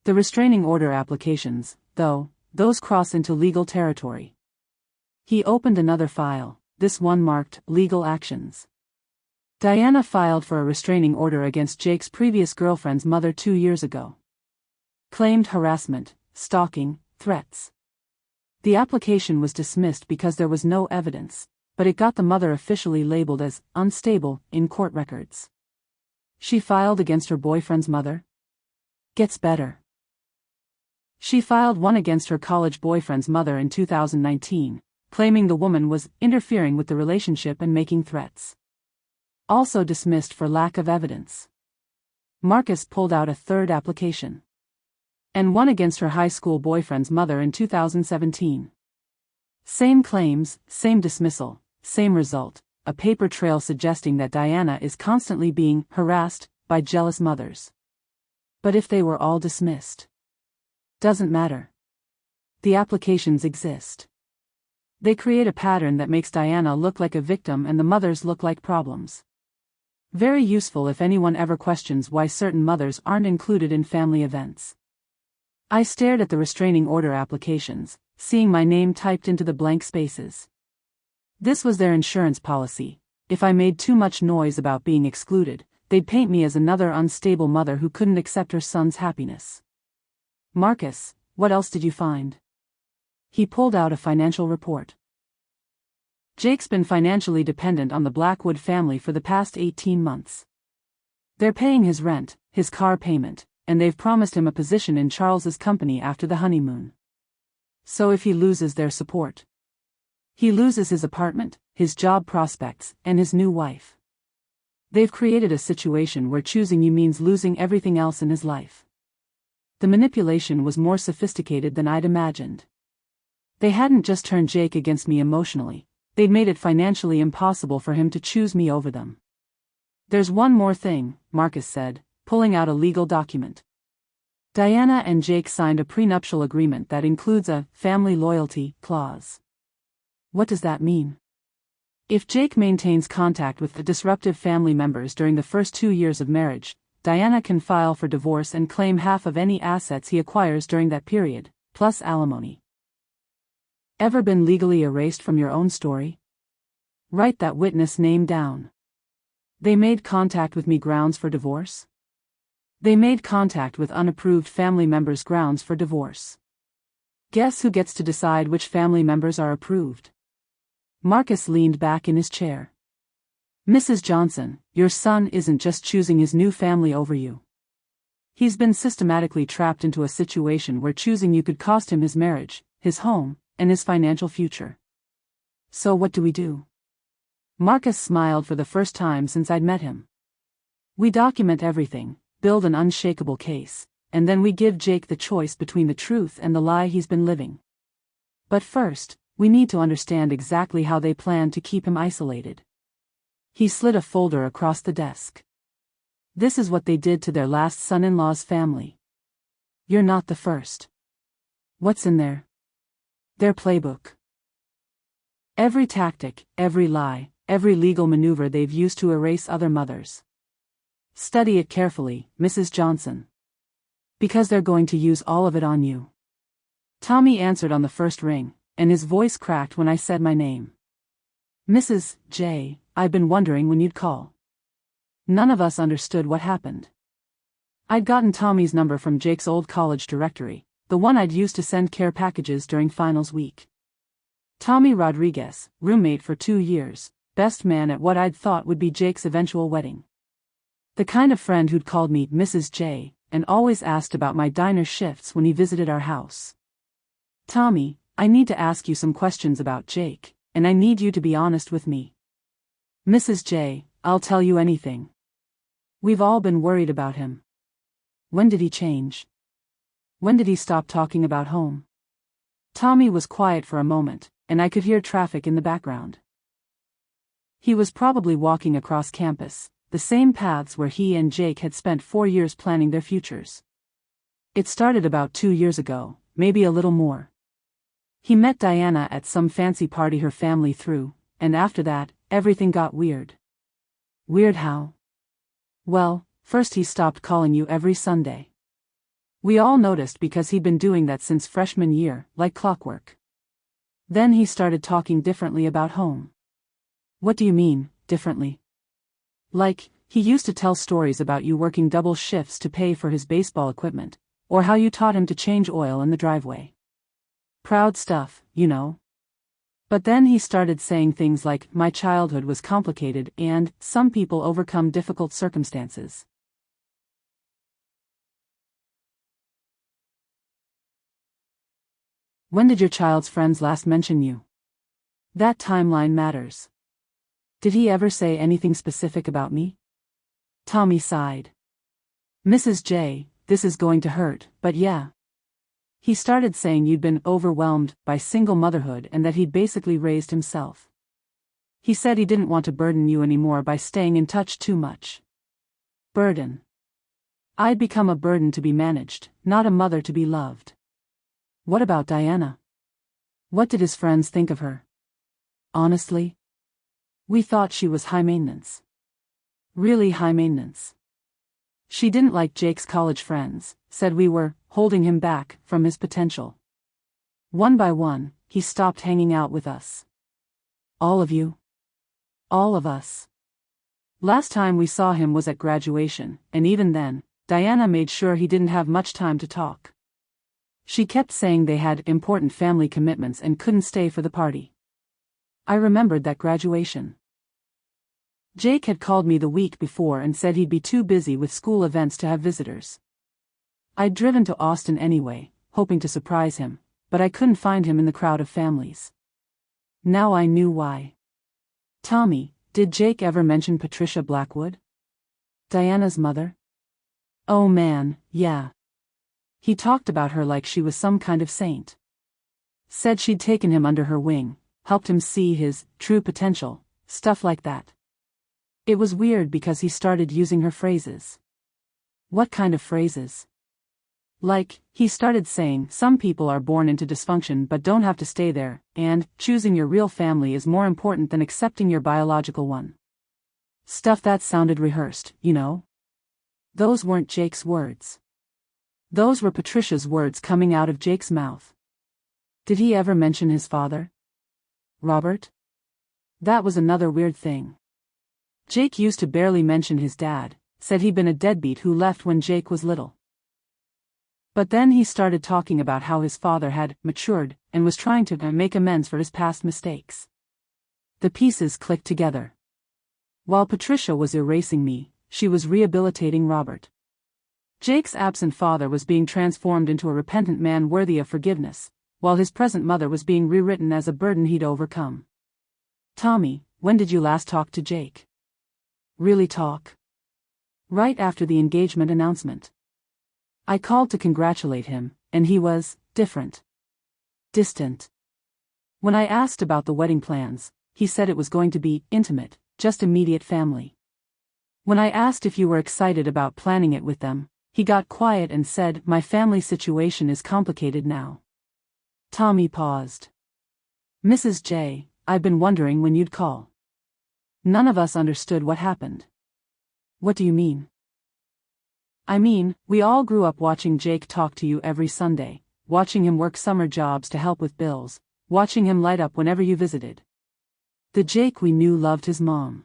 The restraining order applications, though, those cross into legal territory. He opened another file, this one marked Legal Actions. Diana filed for a restraining order against Jake's previous girlfriend's mother 2 years ago. Claimed harassment, stalking, threats. The application was dismissed because there was no evidence, but it got the mother officially labeled as unstable in court records. She filed against her boyfriend's mother? Gets better. She filed one against her college boyfriend's mother in 2019, claiming the woman was interfering with the relationship and making threats. Also dismissed for lack of evidence. Marcus pulled out a third application. And one against her high school boyfriend's mother in 2017. Same claims, same dismissal, same result, a paper trail suggesting that Diana is constantly being harassed by jealous mothers. But if they were all dismissed? Doesn't matter. The applications exist. They create a pattern that makes Diana look like a victim and the mothers look like problems. Very useful if anyone ever questions why certain mothers aren't included in family events. I stared at the restraining order applications, seeing my name typed into the blank spaces. This was their insurance policy. If I made too much noise about being excluded, they'd paint me as another unstable mother who couldn't accept her son's happiness. Marcus, what else did you find? He pulled out a financial report. Jake's been financially dependent on the Blackwood family for the past 18 months. They're paying his rent, his car payment, and they've promised him a position in Charles's company after the honeymoon. So if he loses their support, he loses his apartment, his job prospects, and his new wife. They've created a situation where choosing you means losing everything else in his life. The manipulation was more sophisticated than I'd imagined. They hadn't just turned Jake against me emotionally, they'd made it financially impossible for him to choose me over them. There's one more thing, Marcus said, pulling out a legal document. Diana and Jake signed a prenuptial agreement that includes a family loyalty clause. What does that mean? If Jake maintains contact with the disruptive family members during the first 2 years of marriage, Diana can file for divorce and claim half of any assets he acquires during that period, plus alimony. Ever been legally erased from your own story? Write that witness name down. They made contact with me grounds for divorce? They made contact with unapproved family members grounds for divorce. Guess who gets to decide which family members are approved? Marcus leaned back in his chair. Mrs. Johnson, your son isn't just choosing his new family over you. He's been systematically trapped into a situation where choosing you could cost him his marriage, his home, and his financial future. So what do we do? Marcus smiled for the first time since I'd met him. We document everything, build an unshakable case, and then we give Jake the choice between the truth and the lie he's been living. But first, we need to understand exactly how they plan to keep him isolated. He slid a folder across the desk. This is what they did to their last son-in-law's family. You're not the first. What's in there? Their playbook. Every tactic, every lie, every legal maneuver they've used to erase other mothers. Study it carefully, Mrs. Johnson. Because they're going to use all of it on you. Tommy answered on the first ring, and his voice cracked when I said my name. Mrs. J, I've been wondering when you'd call. None of us understood what happened. I'd gotten Tommy's number from Jake's old college directory, the one I'd used to send care packages during finals week. Tommy Rodriguez, roommate for 2 years, best man at what I'd thought would be Jake's eventual wedding. The kind of friend who'd called me Mrs. J, and always asked about my diner shifts when he visited our house. Tommy, I need to ask you some questions about Jake, and I need you to be honest with me. Mrs. J, I'll tell you anything. We've all been worried about him. When did he change? When did he stop talking about home? Tommy was quiet for a moment, and I could hear traffic in the background. He was probably walking across campus, the same paths where he and Jake had spent 4 years planning their futures. It started about 2 years ago, maybe a little more. He met Diana at some fancy party her family threw, and after that, everything got weird. Weird how? Well, first he stopped calling you every Sunday. We all noticed because he'd been doing that since freshman year, like clockwork. Then he started talking differently about home. What do you mean, differently? Like, he used to tell stories about you working double shifts to pay for his baseball equipment, or how you taught him to change oil in the driveway. Proud stuff, you know. But then he started saying things like, my childhood was complicated and, some people overcome difficult circumstances. When did your child's friends last mention you? That timeline matters. Did he ever say anything specific about me? Tommy sighed. Mrs. J, this is going to hurt, but yeah. He started saying you'd been overwhelmed by single motherhood and that he'd basically raised himself. He said he didn't want to burden you anymore by staying in touch too much. Burden. I'd become a burden to be managed, not a mother to be loved. What about Diana? What did his friends think of her? Honestly? We thought she was high maintenance. Really high maintenance. She didn't like Jake's college friends, said we were holding him back from his potential. One by one, he stopped hanging out with us. All of you? All of us. Last time we saw him was at graduation, and even then, Diana made sure he didn't have much time to talk. She kept saying they had important family commitments and couldn't stay for the party. I remembered that graduation. Jake had called me the week before and said he'd be too busy with school events to have visitors. I'd driven to Austin anyway, hoping to surprise him, but I couldn't find him in the crowd of families. Now I knew why. Tommy, did Jake ever mention Patricia Blackwood? Diana's mother? Oh man, yeah. He talked about her like she was some kind of saint. Said she'd taken him under her wing, helped him see his true potential, stuff like that. It was weird because he started using her phrases. What kind of phrases? Like, he started saying some people are born into dysfunction but don't have to stay there, and choosing your real family is more important than accepting your biological one. Stuff that sounded rehearsed, you know? Those weren't Jake's words. Those were Patricia's words coming out of Jake's mouth. Did he ever mention his father? Robert? That was another weird thing. Jake used to barely mention his dad, said he'd been a deadbeat who left when Jake was little. But then he started talking about how his father had matured and was trying to make amends for his past mistakes. The pieces clicked together. While Patricia was erasing me, she was rehabilitating Robert. Jake's absent father was being transformed into a repentant man worthy of forgiveness, while his present mother was being rewritten as a burden he'd overcome. Tommy, when did you last talk to Jake? Really talk? Right after the engagement announcement. I called to congratulate him, and he was different. Distant. When I asked about the wedding plans, he said it was going to be intimate, just immediate family. When I asked if you were excited about planning it with them, he got quiet and said, my family situation is complicated now. Tommy paused. Mrs. J, I've been wondering when you'd call. None of us understood what happened. What do you mean? I mean, we all grew up watching Jake talk to you every Sunday, watching him work summer jobs to help with bills, watching him light up whenever you visited. The Jake we knew loved his mom.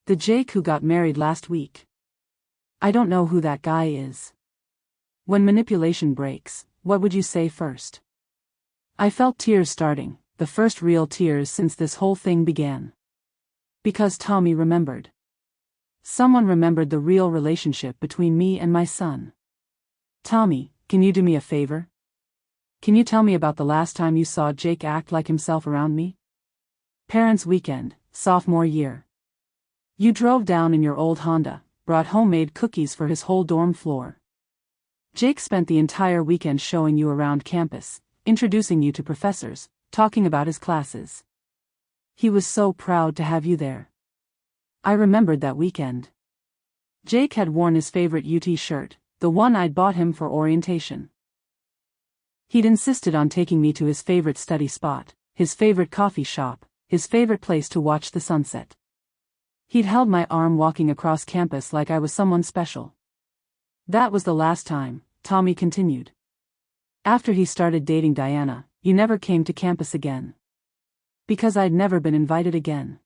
The Jake who got married last week. I don't know who that guy is. When manipulation breaks, what would you say first? I felt tears starting, the first real tears since this whole thing began. Because Tommy remembered. Someone remembered the real relationship between me and my son. Tommy, can you do me a favor? Can you tell me about the last time you saw Jake act like himself around me? Parents' weekend, sophomore year. You drove down in your old Honda, brought homemade cookies for his whole dorm floor. Jake spent the entire weekend showing you around campus, introducing you to professors, talking about his classes. He was so proud to have you there. I remembered that weekend. Jake had worn his favorite UT shirt, the one I'd bought him for orientation. He'd insisted on taking me to his favorite study spot, his favorite coffee shop, his favorite place to watch the sunset. He'd held my arm walking across campus like I was someone special. That was the last time, Tommy continued. After he started dating Diana, you never came to campus again. Because I'd never been invited again.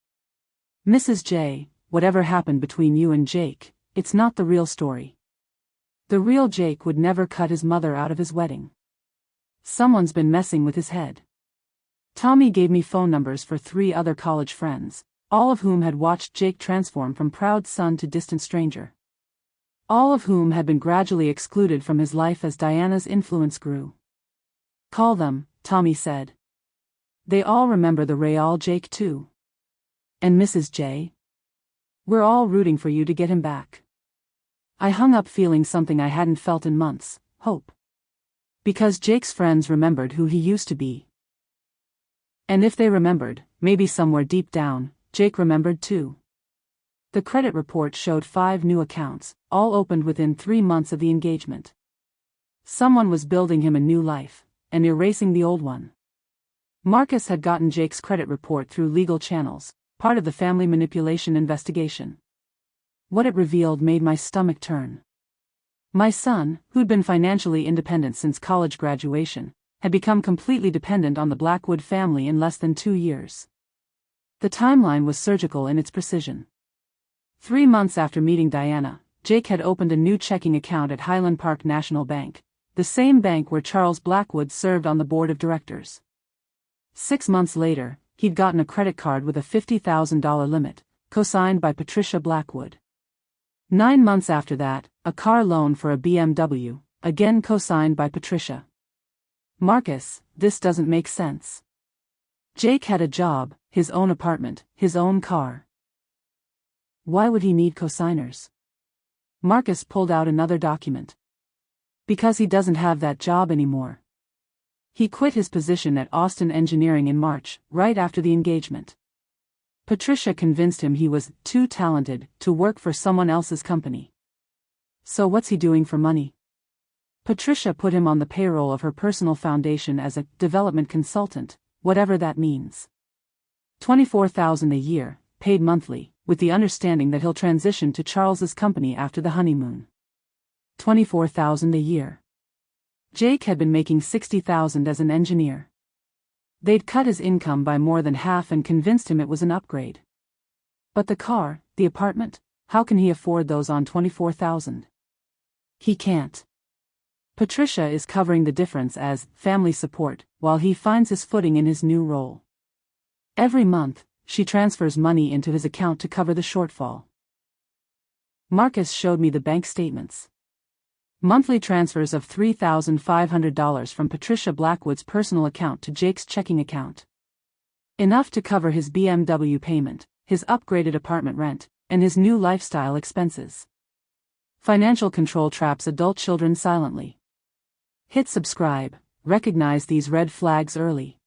Mrs. J, whatever happened between you and Jake, it's not the real story. The real Jake would never cut his mother out of his wedding. Someone's been messing with his head. Tommy gave me phone numbers for 3 other college friends, all of whom had watched Jake transform from proud son to distant stranger. All of whom had been gradually excluded from his life as Diana's influence grew. Call them, Tommy said. They all remember the Real Jake too. And Mrs. J? We're all rooting for you to get him back. I hung up feeling something I hadn't felt in months, hope. Because Jake's friends remembered who he used to be. And if they remembered, maybe somewhere deep down, Jake remembered too. The credit report showed 5 new accounts, all opened within 3 months of the engagement. Someone was building him a new life, and erasing the old one. Marcus had gotten Jake's credit report through legal channels, part of the family manipulation investigation. What it revealed made my stomach turn. My son, who'd been financially independent since college graduation, had become completely dependent on the Blackwood family in less than 2 years. The timeline was surgical in its precision. 3 months after meeting Diana, Jake had opened a new checking account at Highland Park National Bank, the same bank where Charles Blackwood served on the board of directors. 6 months later, he'd gotten a credit card with a $50,000 limit, co-signed by Patricia Blackwood. 9 months after that, a car loan for a BMW, again co-signed by Patricia. Marcus, this doesn't make sense. Jake had a job, his own apartment, his own car. Why would he need co-signers? Marcus pulled out another document. Because he doesn't have that job anymore. He quit his position at Austin Engineering in March, right after the engagement. Patricia convinced him he was too talented to work for someone else's company. So what's he doing for money? Patricia put him on the payroll of her personal foundation as a development consultant, whatever that means. $24,000 a year, paid monthly, with the understanding that he'll transition to Charles's company after the honeymoon. $24,000 a year. Jake had been making $60,000 as an engineer. They'd cut his income by more than half and convinced him it was an upgrade. But the car, the apartment, how can he afford those on $24,000? He can't. Patricia is covering the difference as family support, while he finds his footing in his new role. Every month, she transfers money into his account to cover the shortfall. Marcus showed me the bank statements. Monthly transfers of $3,500 from Patricia Blackwood's personal account to Jake's checking account. Enough to cover his BMW payment, his upgraded apartment rent, and his new lifestyle expenses. Financial control traps adult children silently. Hit subscribe, recognize these red flags early.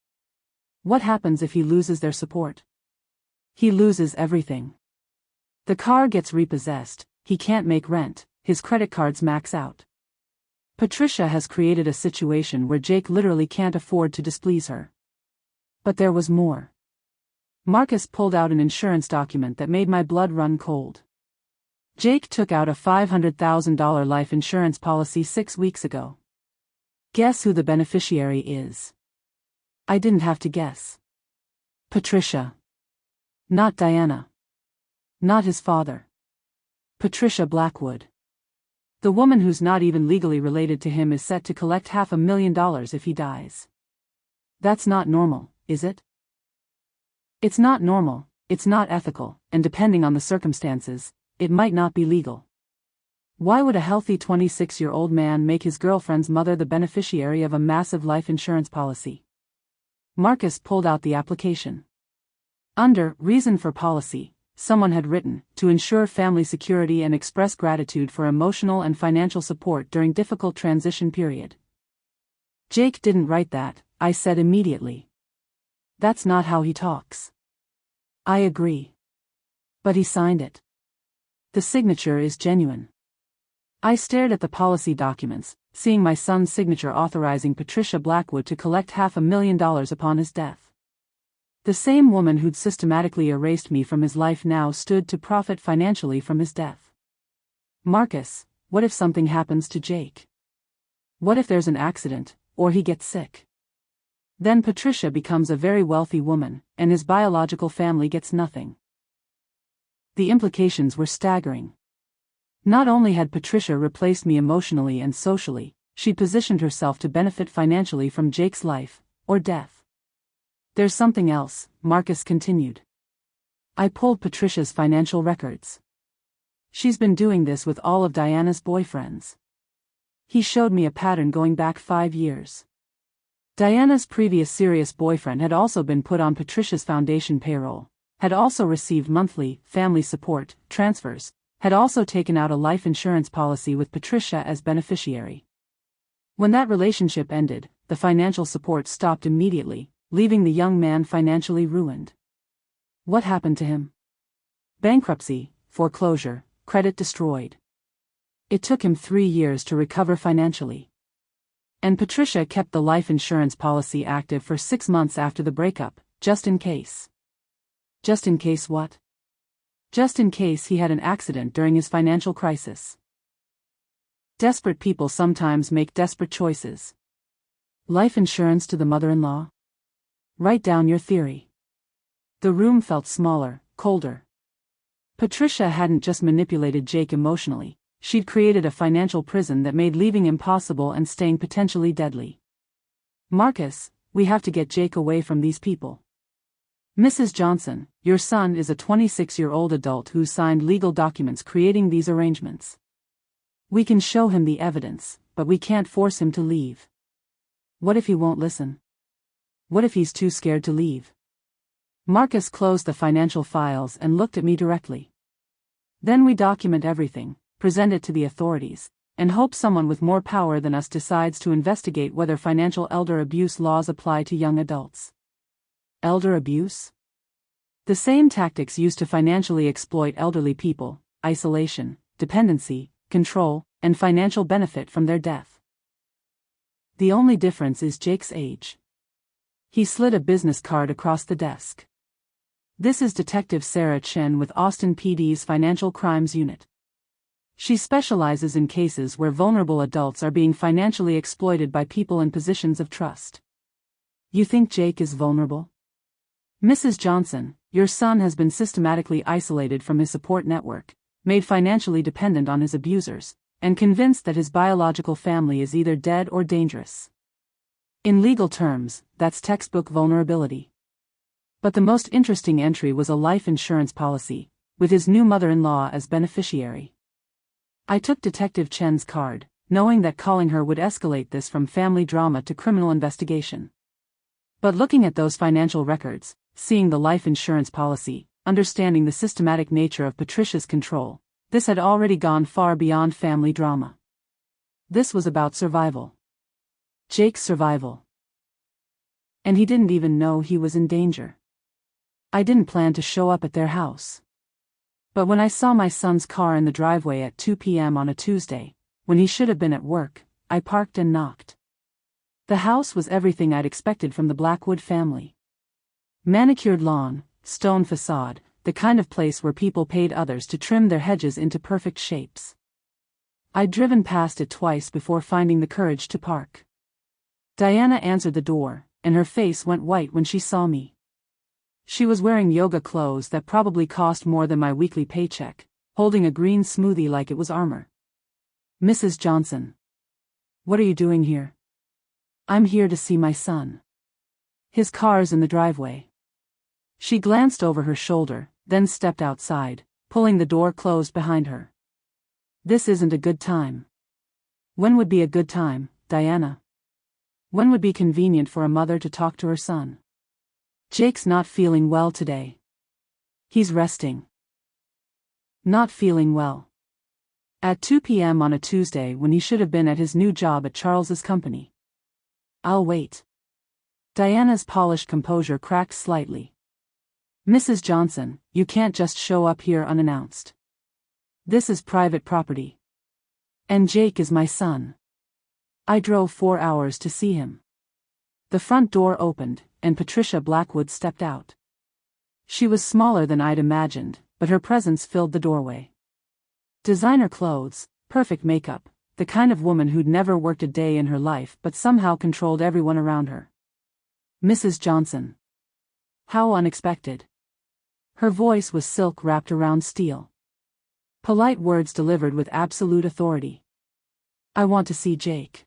What happens if he loses their support? He loses everything. The car gets repossessed, he can't make rent, his credit cards max out. Patricia has created a situation where Jake literally can't afford to displease her. But there was more. Marcus pulled out an insurance document that made my blood run cold. Jake took out a $500,000 life insurance policy 6 weeks ago. Guess who the beneficiary is? I didn't have to guess. Patricia. Not Diana. Not his father. Patricia Blackwood. The woman who's not even legally related to him is set to collect $500,000 if he dies. That's not normal, is it? It's not normal, it's not ethical, and depending on the circumstances, it might not be legal. Why would a healthy 26-year-old man make his girlfriend's mother the beneficiary of a massive life insurance policy? Marcus pulled out the application. Under reason for policy, someone had written, to ensure family security and express gratitude for emotional and financial support during difficult transition period. Jake didn't write that, I said immediately. That's not how he talks. I agree. But he signed it. The signature is genuine. I stared at the policy documents, seeing my son's signature authorizing Patricia Blackwood to collect $500,000 upon his death. The same woman who'd systematically erased me from his life now stood to profit financially from his death. Marcus, what if something happens to Jake? What if there's an accident, or he gets sick? Then Patricia becomes a very wealthy woman, and his biological family gets nothing. The implications were staggering. Not only had Patricia replaced me emotionally and socially, she'd positioned herself to benefit financially from Jake's life, or death. There's something else, Marcus continued. I pulled Patricia's financial records. She's been doing this with all of Diana's boyfriends. He showed me a pattern going back 5 years. Diana's previous serious boyfriend had also been put on Patricia's foundation payroll, had also received monthly family support transfers, had also taken out a life insurance policy with Patricia as beneficiary. When that relationship ended, the financial support stopped immediately, leaving the young man financially ruined. What happened to him? Bankruptcy, foreclosure, credit destroyed. It took him 3 years to recover financially. And Patricia kept the life insurance policy active for 6 months after the breakup, just in case. Just in case what? Just in case he had an accident during his financial crisis. Desperate people sometimes make desperate choices. Life insurance to the mother-in-law? Write down your theory. The room felt smaller, colder. Patricia hadn't just manipulated Jake emotionally. She'd created a financial prison that made leaving impossible and staying potentially deadly. Marcus, we have to get Jake away from these people. Mrs. Johnson, your son is a 26-year-old adult who signed legal documents creating these arrangements. We can show him the evidence, but we can't force him to leave. What if he won't listen? What if he's too scared to leave? Marcus closed the financial files and looked at me directly. Then we document everything, present it to the authorities, and hope someone with more power than us decides to investigate whether financial elder abuse laws apply to young adults. Elder abuse? The same tactics used to financially exploit elderly people: isolation, dependency, control, and financial benefit from their death. The only difference is Jake's age. He slid a business card across the desk. This is Detective Sarah Chen with Austin PD's Financial Crimes Unit. She specializes in cases where vulnerable adults are being financially exploited by people in positions of trust. You think Jake is vulnerable? Mrs. Johnson, your son has been systematically isolated from his support network, made financially dependent on his abusers, and convinced that his biological family is either dead or dangerous. In legal terms, that's textbook vulnerability. But the most interesting entry was a life insurance policy, with his new mother-in-law as beneficiary. I took Detective Chen's card, knowing that calling her would escalate this from family drama to criminal investigation. But looking at those financial records, seeing the life insurance policy, understanding the systematic nature of Patricia's control, this had already gone far beyond family drama. This was about survival. Jake's survival. And he didn't even know he was in danger. I didn't plan to show up at their house. But when I saw my son's car in the driveway at 2 p.m. on a Tuesday, when he should have been at work, I parked and knocked. The house was everything I'd expected from the Blackwood family. Manicured lawn, stone facade, the kind of place where people paid others to trim their hedges into perfect shapes. I'd driven past it twice before finding the courage to park. Diana answered the door, and her face went white when she saw me. She was wearing yoga clothes that probably cost more than my weekly paycheck, holding a green smoothie like it was armor. "Mrs. Johnson. What are you doing here?" "I'm here to see my son. His car's in the driveway." She glanced over her shoulder, then stepped outside, pulling the door closed behind her. "This isn't a good time." "When would be a good time, Diana? When would be convenient for a mother to talk to her son?" "Jake's not feeling well today. He's resting." "Not feeling well. At 2 p.m. on a Tuesday when he should have been at his new job at Charles's company." "I'll wait." Diana's polished composure cracked slightly. "Mrs. Johnson, you can't just show up here unannounced. This is private property. And Jake is my son. I drove 4 hours to see him." The front door opened, and Patricia Blackwood stepped out. She was smaller than I'd imagined, but her presence filled the doorway. Designer clothes, perfect makeup, the kind of woman who'd never worked a day in her life but somehow controlled everyone around her. "Mrs. Johnson. How unexpected." Her voice was silk wrapped around steel. Polite words delivered with absolute authority. "I want to see Jake."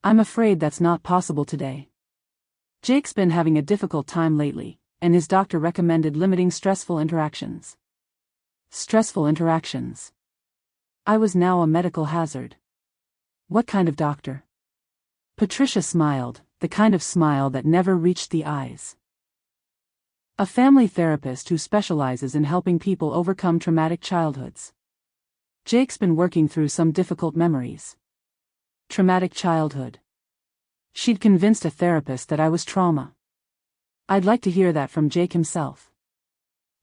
"I'm afraid that's not possible today. Jake's been having a difficult time lately, and his doctor recommended limiting stressful interactions." Stressful interactions. I was now a medical hazard. "What kind of doctor?" Patricia smiled, the kind of smile that never reached the eyes. "A family therapist who specializes in helping people overcome traumatic childhoods. Jake's been working through some difficult memories." Traumatic childhood. She'd convinced a therapist that I was trauma. I'd like to hear that from Jake himself.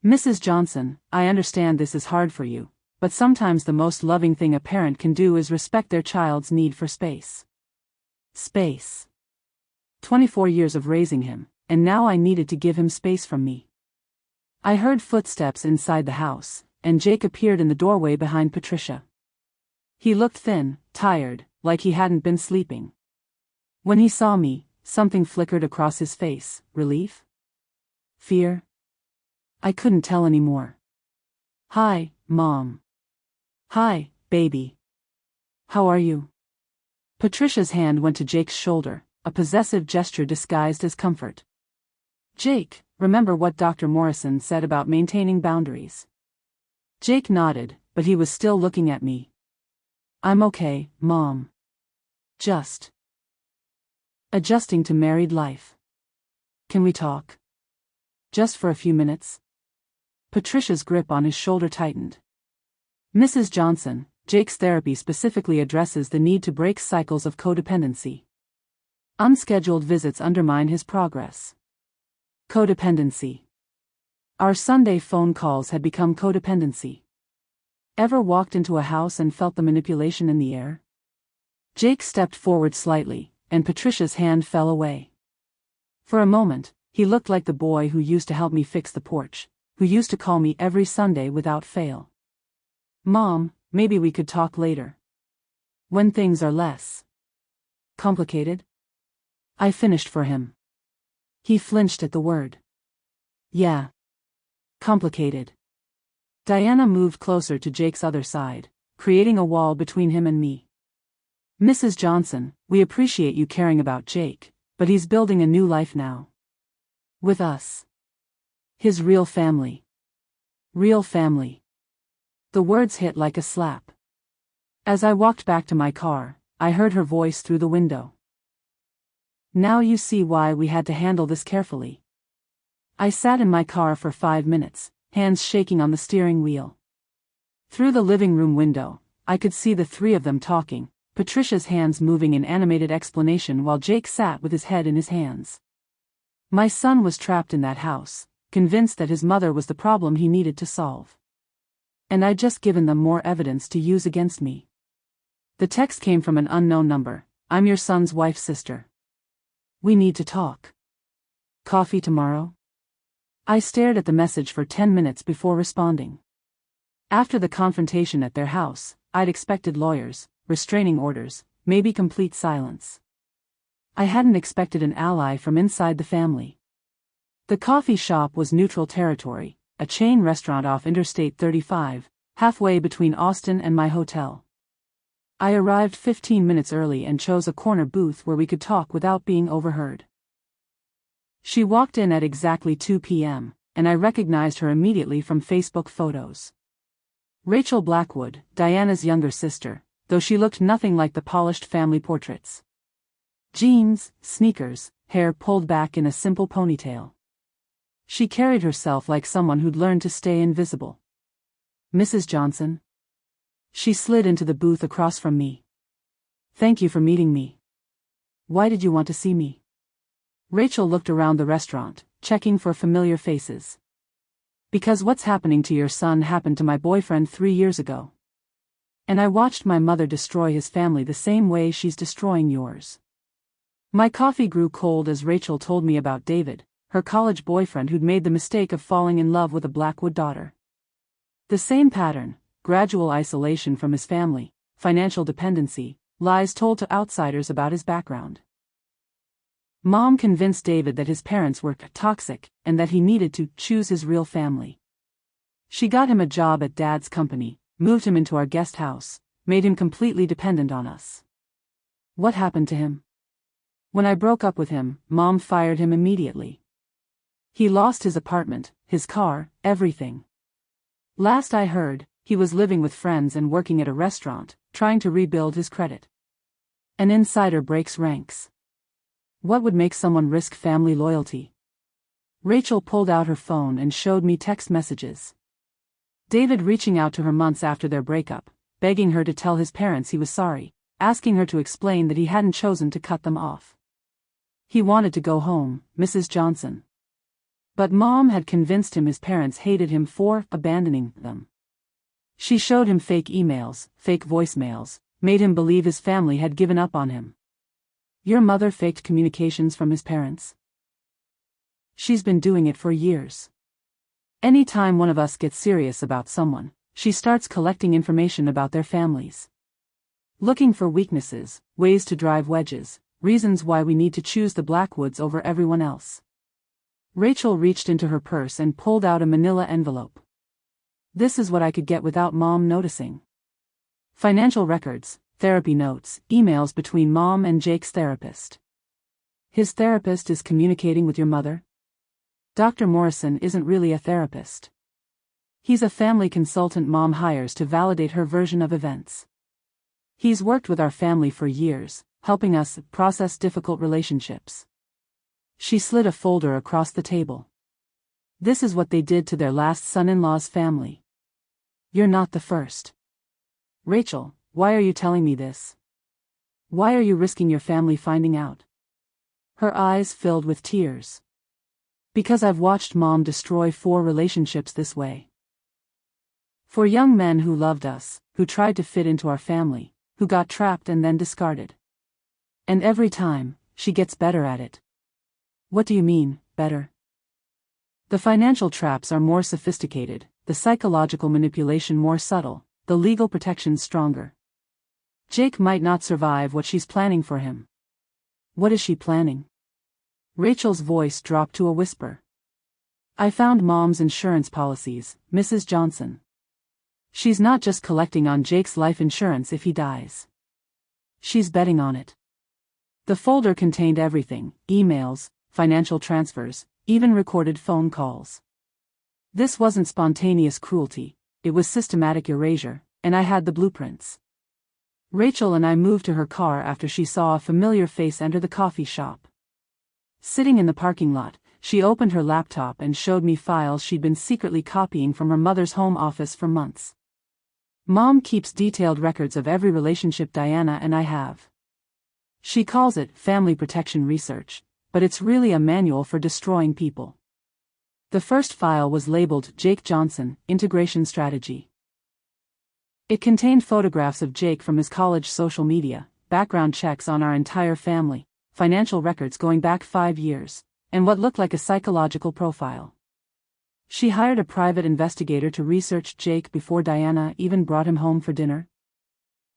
"Mrs. Johnson, I understand this is hard for you, but sometimes the most loving thing a parent can do is respect their child's need for space." Space. 24 years of raising him, and now I needed to give him space from me. I heard footsteps inside the house, and Jake appeared in the doorway behind Patricia. He looked thin, tired, like he hadn't been sleeping. When he saw me, something flickered across his face. Relief? Fear? I couldn't tell anymore. "Hi, Mom." "Hi, baby. How are you?" Patricia's hand went to Jake's shoulder, a possessive gesture disguised as comfort. "Jake, remember what Dr. Morrison said about maintaining boundaries?" Jake nodded, but he was still looking at me. "I'm okay, Mom. Just adjusting to married life. Can we talk? Just for a few minutes?" Patricia's grip on his shoulder tightened. "Mrs. Johnson, Jake's therapy specifically addresses the need to break cycles of codependency. Unscheduled visits undermine his progress." Codependency. Our Sunday phone calls had become codependency. Ever walked into a house and felt the manipulation in the air? Jake stepped forward slightly, and Patricia's hand fell away. For a moment, he looked like the boy who used to help me fix the porch, who used to call me every Sunday without fail. "Mom, maybe we could talk later. When things are less complicated?" I finished for him. He flinched at the word. "Yeah. Complicated." Diana moved closer to Jake's other side, creating a wall between him and me. "Mrs. Johnson, we appreciate you caring about Jake, but he's building a new life now. With us. His real family. Real family." The words hit like a slap. As I walked back to my car, I heard her voice through the window. "Now you see why we had to handle this carefully." I sat in my car for 5 minutes, hands shaking on the steering wheel. Through the living room window, I could see the three of them talking, Patricia's hands moving in animated explanation while Jake sat with his head in his hands. My son was trapped in that house, convinced that his mother was the problem he needed to solve. And I'd just given them more evidence to use against me. The text came from an unknown number. "I'm your son's wife's sister. We need to talk. Coffee tomorrow?" I stared at the message for 10 minutes before responding. After the confrontation at their house, I'd expected lawyers, restraining orders, maybe complete silence. I hadn't expected an ally from inside the family. The coffee shop was neutral territory, a chain restaurant off Interstate 35, halfway between Austin and my hotel. I arrived 15 minutes early and chose a corner booth where we could talk without being overheard. She walked in at exactly 2 p.m., and I recognized her immediately from Facebook photos. Rachel Blackwood, Diana's younger sister, though she looked nothing like the polished family portraits. Jeans, sneakers, hair pulled back in a simple ponytail. She carried herself like someone who'd learned to stay invisible. Mrs. Johnson? She slid into the booth across from me. Thank you for meeting me. Why did you want to see me? Rachel looked around the restaurant, checking for familiar faces. Because what's happening to your son happened to my boyfriend 3 years ago. And I watched my mother destroy his family the same way she's destroying yours. My coffee grew cold as Rachel told me about David, her college boyfriend who'd made the mistake of falling in love with a Blackwood daughter. The same pattern, gradual isolation from his family, financial dependency, lies told to outsiders about his background. Mom convinced David that his parents were toxic and that he needed to choose his real family. She got him a job at Dad's company, moved him into our guest house, made him completely dependent on us. What happened to him? When I broke up with him, Mom fired him immediately. He lost his apartment, his car, everything. Last I heard, he was living with friends and working at a restaurant, trying to rebuild his credit. An insider breaks ranks. What would make someone risk family loyalty? Rachel pulled out her phone and showed me text messages. David reaching out to her months after their breakup, begging her to tell his parents he was sorry, asking her to explain that he hadn't chosen to cut them off. He wanted to go home, Mrs. Johnson. But Mom had convinced him his parents hated him for abandoning them. She showed him fake emails, fake voicemails, made him believe his family had given up on him. Your mother faked communications from his parents? She's been doing it for years. Any time one of us gets serious about someone, she starts collecting information about their families. Looking for weaknesses, ways to drive wedges, reasons why we need to choose the Blackwoods over everyone else. Rachel reached into her purse and pulled out a manila envelope. This is what I could get without Mom noticing. Financial records, therapy notes, emails between Mom and Jake's therapist. His therapist is communicating with your mother? Dr. Morrison isn't really a therapist. He's a family consultant Mom hires to validate her version of events. He's worked with our family for years, helping us process difficult relationships. She slid a folder across the table. This is what they did to their last son-in-law's family. You're not the first. Rachel, why are you telling me this? Why are you risking your family finding out? Her eyes filled with tears. Because I've watched Mom destroy 4 relationships this way. 4 young men who loved us, who tried to fit into our family, who got trapped and then discarded. And every time, she gets better at it. What do you mean, better? The financial traps are more sophisticated, the psychological manipulation more subtle, the legal protections stronger. Jake might not survive what she's planning for him. What is she planning? Rachel's voice dropped to a whisper. I found Mom's insurance policies, Mrs. Johnson. She's not just collecting on Jake's life insurance if he dies. She's betting on it. The folder contained everything, emails, financial transfers, even recorded phone calls. This wasn't spontaneous cruelty, it was systematic erasure, and I had the blueprints. Rachel and I moved to her car after she saw a familiar face enter the coffee shop. Sitting in the parking lot, she opened her laptop and showed me files she'd been secretly copying from her mother's home office for months. Mom keeps detailed records of every relationship Diana and I have. She calls it family protection research, but it's really a manual for destroying people. The first file was labeled Jake Johnson, Integration Strategy. It contained photographs of Jake from his college social media, background checks on our entire family, financial records going back 5 years, and what looked like a psychological profile. She hired a private investigator to research Jake before Diana even brought him home for dinner.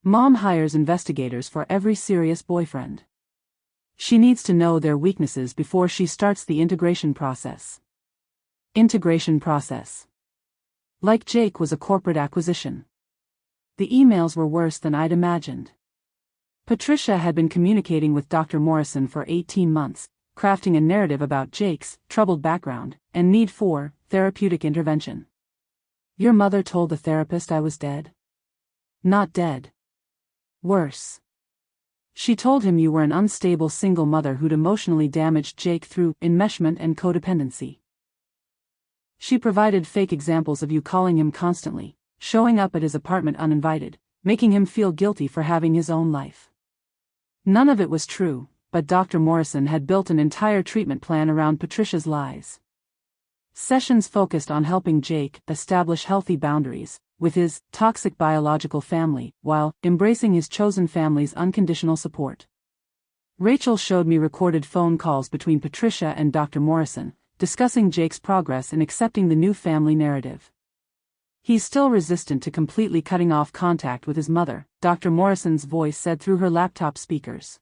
Mom hires investigators for every serious boyfriend. She needs to know their weaknesses before she starts the integration process. Integration process. Like Jake was a corporate acquisition. The emails were worse than I'd imagined. Patricia had been communicating with Dr. Morrison for 18 months, crafting a narrative about Jake's troubled background and need for therapeutic intervention. Your mother told the therapist I was dead? Not dead. Worse. She told him you were an unstable single mother who'd emotionally damaged Jake through enmeshment and codependency. She provided fake examples of you calling him constantly, showing up at his apartment uninvited, making him feel guilty for having his own life. None of it was true, but Dr. Morrison had built an entire treatment plan around Patricia's lies. Sessions focused on helping Jake establish healthy boundaries with his toxic biological family, while embracing his chosen family's unconditional support. Rachel showed me recorded phone calls between Patricia and Dr. Morrison, discussing Jake's progress in accepting the new family narrative. He's still resistant to completely cutting off contact with his mother, Dr. Morrison's voice said through her laptop speakers.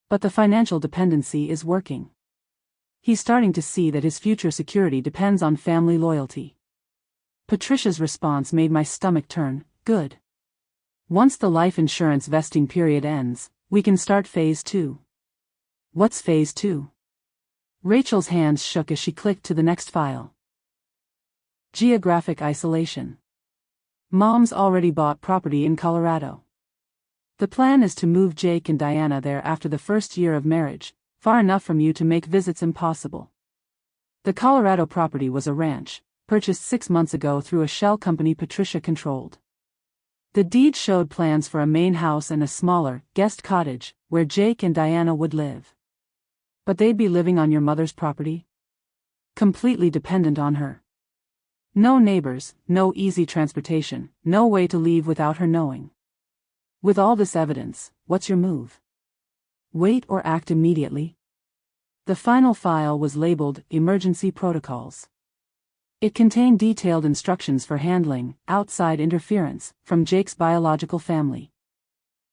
But the financial dependency is working. He's starting to see that his future security depends on family loyalty. Patricia's response made my stomach turn. Good. Once the life insurance vesting period ends, we can start phase 2. What's phase 2? Rachel's hands shook as she clicked to the next file. Geographic isolation. Mom's already bought property in Colorado. The plan is to move Jake and Diana there after the first year of marriage, far enough from you to make visits impossible. The Colorado property was a ranch, purchased 6 months ago through a shell company Patricia controlled. The deed showed plans for a main house and a smaller, guest cottage, where Jake and Diana would live. But they'd be living on your mother's property? Completely dependent on her. No neighbors, no easy transportation, no way to leave without her knowing. With all this evidence, what's your move? Wait or act immediately? The final file was labeled Emergency Protocols. It contained detailed instructions for handling outside interference from Jake's biological family.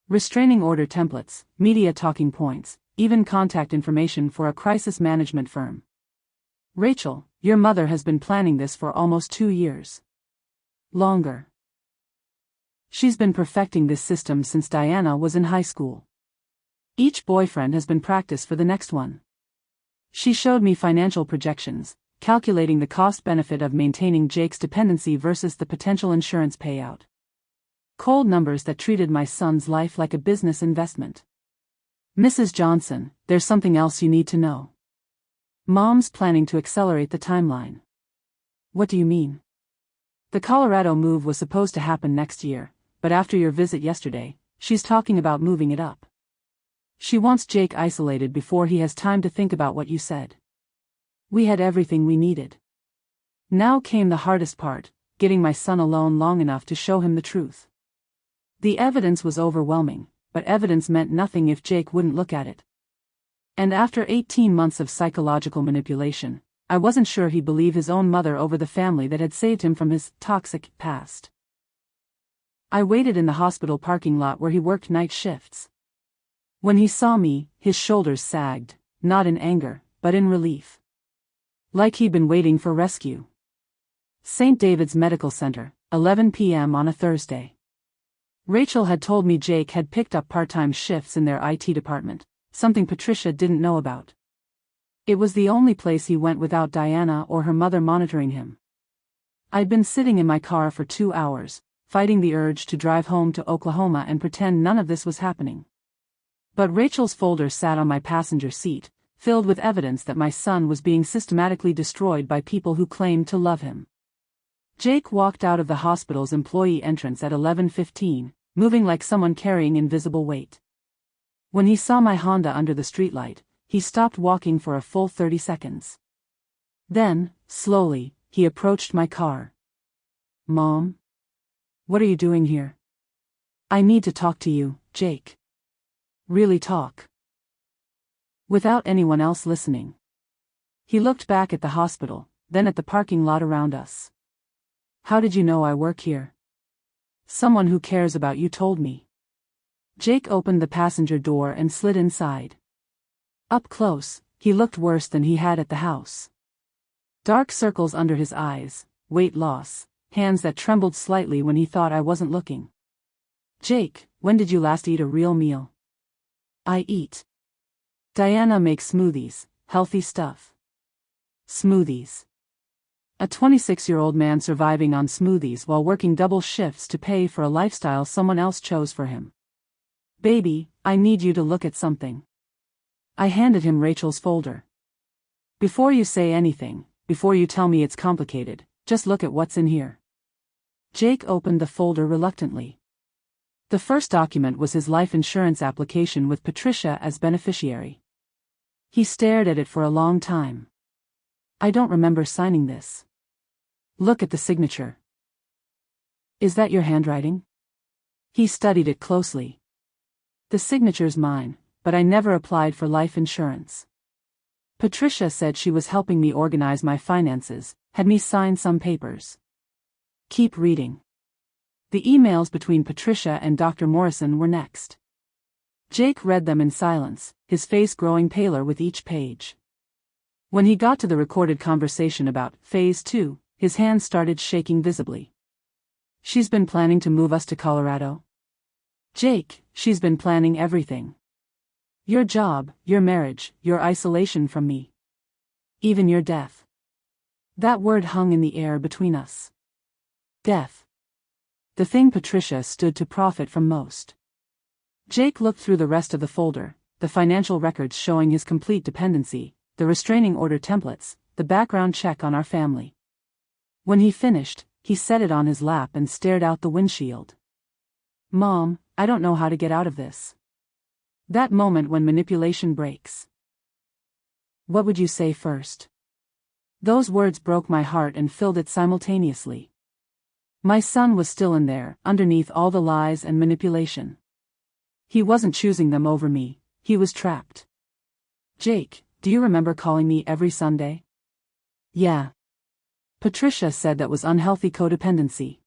Restraining order templates, media talking points, even contact information for a crisis management firm. Rachel, your mother has been planning this for almost 2 years. Longer. She's been perfecting this system since Diana was in high school. Each boyfriend has been practice for the next one. She showed me financial projections, calculating the cost-benefit of maintaining Jake's dependency versus the potential insurance payout. Cold numbers that treated my son's life like a business investment. Mrs. Johnson, there's something else you need to know. Mom's planning to accelerate the timeline. What do you mean? The Colorado move was supposed to happen next year, but after your visit yesterday, she's talking about moving it up. She wants Jake isolated before he has time to think about what you said. We had everything we needed. Now came the hardest part, getting my son alone long enough to show him the truth. The evidence was overwhelming, but evidence meant nothing if Jake wouldn't look at it. And after 18 months of psychological manipulation, I wasn't sure he'd believe his own mother over the family that had saved him from his toxic past. I waited in the hospital parking lot where he worked night shifts. When he saw me, his shoulders sagged, not in anger, but in relief. Like he'd been waiting for rescue. St. David's Medical Center, 11 p.m. on a Thursday. Rachel had told me Jake had picked up part-time shifts in their IT department, something Patricia didn't know about. It was the only place he went without Diana or her mother monitoring him. I'd been sitting in my car for 2 hours, fighting the urge to drive home to Oklahoma and pretend none of this was happening. But Rachel's folder sat on my passenger seat, filled with evidence that my son was being systematically destroyed by people who claimed to love him. Jake walked out of the hospital's employee entrance at 11:15, moving like someone carrying invisible weight. When he saw my Honda under the streetlight, he stopped walking for a full 30 seconds. Then, slowly, he approached my car. Mom? What are you doing here? I need to talk to you, Jake. Really talk. Without anyone else listening. He looked back at the hospital, then at the parking lot around us. How did you know I work here? Someone who cares about you told me. Jake opened the passenger door and slid inside. Up close, he looked worse than he had at the house. Dark circles under his eyes, weight loss, hands that trembled slightly when he thought I wasn't looking. Jake, when did you last eat a real meal? I eat. Diana makes smoothies, healthy stuff. Smoothies. A 26-year-old man surviving on smoothies while working double shifts to pay for a lifestyle someone else chose for him. Baby, I need you to look at something. I handed him Rachel's folder. Before you say anything, before you tell me it's complicated, just look at what's in here. Jake opened the folder reluctantly. The first document was his life insurance application with Patricia as beneficiary. He stared at it for a long time. I don't remember signing this. Look at the signature. Is that your handwriting? He studied it closely. The signature's mine, but I never applied for life insurance. Patricia said she was helping me organize my finances, had me sign some papers. Keep reading. The emails between Patricia and Dr. Morrison were next. Jake read them in silence, his face growing paler with each page. When he got to the recorded conversation about Phase 2, his hands started shaking visibly. She's been planning to move us to Colorado? Jake, she's been planning everything. Your job, your marriage, your isolation from me. Even your death. That word hung in the air between us. Death. The thing Patricia stood to profit from most. Jake looked through the rest of the folder, the financial records showing his complete dependency, the restraining order templates, the background check on our family. When he finished, he set it on his lap and stared out the windshield. Mom, I don't know how to get out of this. That moment when manipulation breaks. What would you say first? Those words broke my heart and filled it simultaneously. My son was still in there, underneath all the lies and manipulation. He wasn't choosing them over me, he was trapped. Jake, do you remember calling me every Sunday? Yeah. Patricia said that was unhealthy codependency.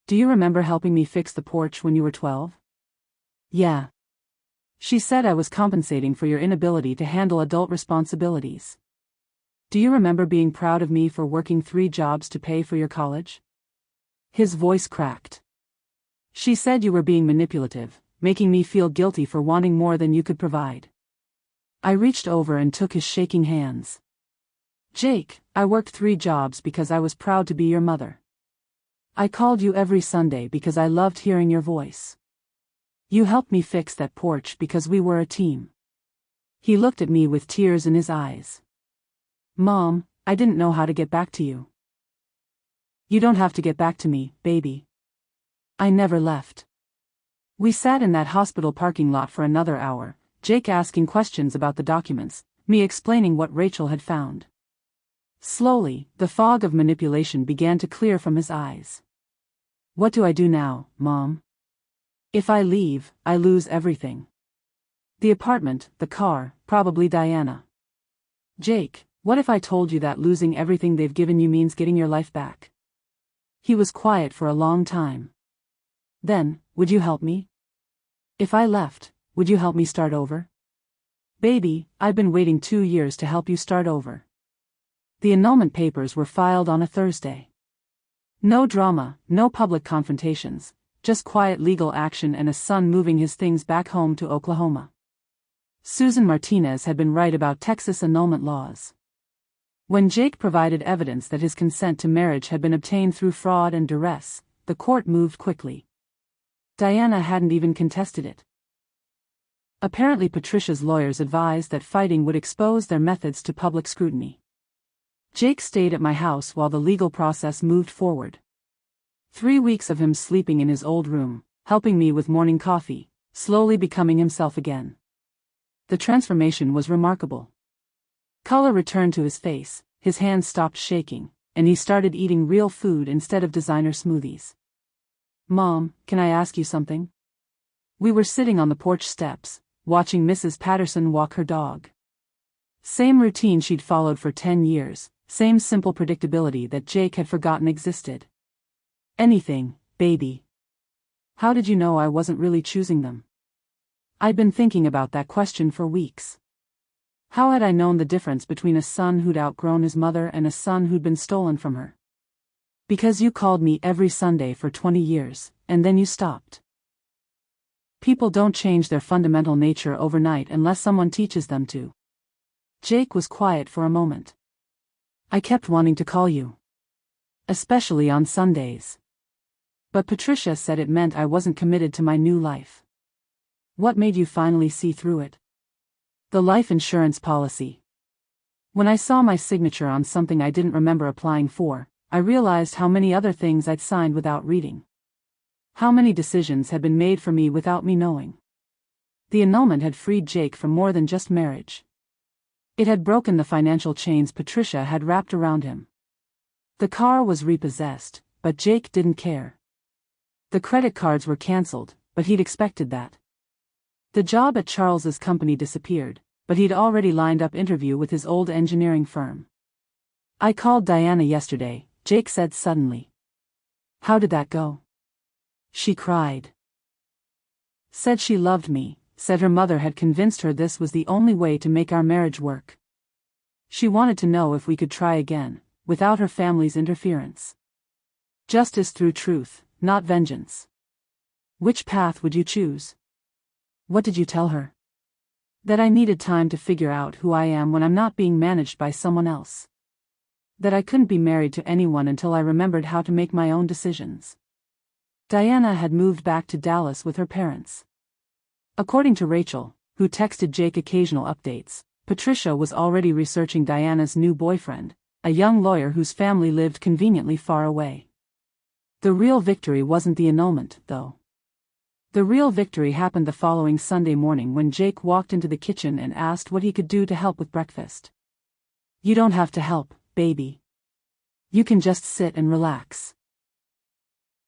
Do you remember helping me fix the porch when you were 12? Yeah. She said I was compensating for your inability to handle adult responsibilities. Do you remember being proud of me for working 3 jobs to pay for your college? His voice cracked. She said you were being manipulative, making me feel guilty for wanting more than you could provide. I reached over and took his shaking hands. Jake, I worked 3 jobs because I was proud to be your mother. I called you every Sunday because I loved hearing your voice. You helped me fix that porch because we were a team. He looked at me with tears in his eyes. Mom, I didn't know how to get back to you. You don't have to get back to me, baby. I never left. We sat in that hospital parking lot for another hour, Jake asking questions about the documents, me explaining what Rachel had found. Slowly, the fog of manipulation began to clear from his eyes. What do I do now, Mom? If I leave, I lose everything. The apartment, the car, probably Diana. Jake, what if I told you that losing everything they've given you means getting your life back? He was quiet for a long time. Then, would you help me? If I left, would you help me start over? Baby, I've been waiting 2 years to help you start over. The annulment papers were filed on a Thursday. No drama, no public confrontations, just quiet legal action and a son moving his things back home to Oklahoma. Susan Martinez had been right about Texas annulment laws. When Jake provided evidence that his consent to marriage had been obtained through fraud and duress, the court moved quickly. Diana hadn't even contested it. Apparently Patricia's lawyers advised that fighting would expose their methods to public scrutiny. Jake stayed at my house while the legal process moved forward. 3 weeks of him sleeping in his old room, helping me with morning coffee, slowly becoming himself again. The transformation was remarkable. Color returned to his face, his hands stopped shaking, and he started eating real food instead of designer smoothies. Mom, can I ask you something? We were sitting on the porch steps, watching Mrs. Patterson walk her dog. Same routine she'd followed for 10 years, Same simple predictability that Jake had forgotten existed. Anything, baby. How did you know I wasn't really choosing them? I'd been thinking about that question for weeks. How had I known the difference between a son who'd outgrown his mother and a son who'd been stolen from her? Because you called me every Sunday for 20 years, and then you stopped. People don't change their fundamental nature overnight unless someone teaches them to. Jake was quiet for a moment. I kept wanting to call you. Especially on Sundays. But Patricia said it meant I wasn't committed to my new life. What made you finally see through it? The life insurance policy. When I saw my signature on something I didn't remember applying for, I realized how many other things I'd signed without reading. How many decisions had been made for me without me knowing. The annulment had freed Jake from more than just marriage. It had broken the financial chains Patricia had wrapped around him. The car was repossessed, but Jake didn't care. The credit cards were cancelled, but he'd expected that. The job at Charles's company disappeared, but he'd already lined up interview with his old engineering firm. I called Diana yesterday, Jake said suddenly. How did that go? She cried. Said she loved me, said her mother had convinced her this was the only way to make our marriage work. She wanted to know if we could try again, without her family's interference. Justice through truth, not vengeance. Which path would you choose? What did you tell her? That I needed time to figure out who I am when I'm not being managed by someone else. That I couldn't be married to anyone until I remembered how to make my own decisions. Diana had moved back to Dallas with her parents. According to Rachel, who texted Jake occasional updates, Patricia was already researching Diana's new boyfriend, a young lawyer whose family lived conveniently far away. The real victory wasn't the annulment, though. The real victory happened the following Sunday morning when Jake walked into the kitchen and asked what he could do to help with breakfast. You don't have to help, baby. You can just sit and relax.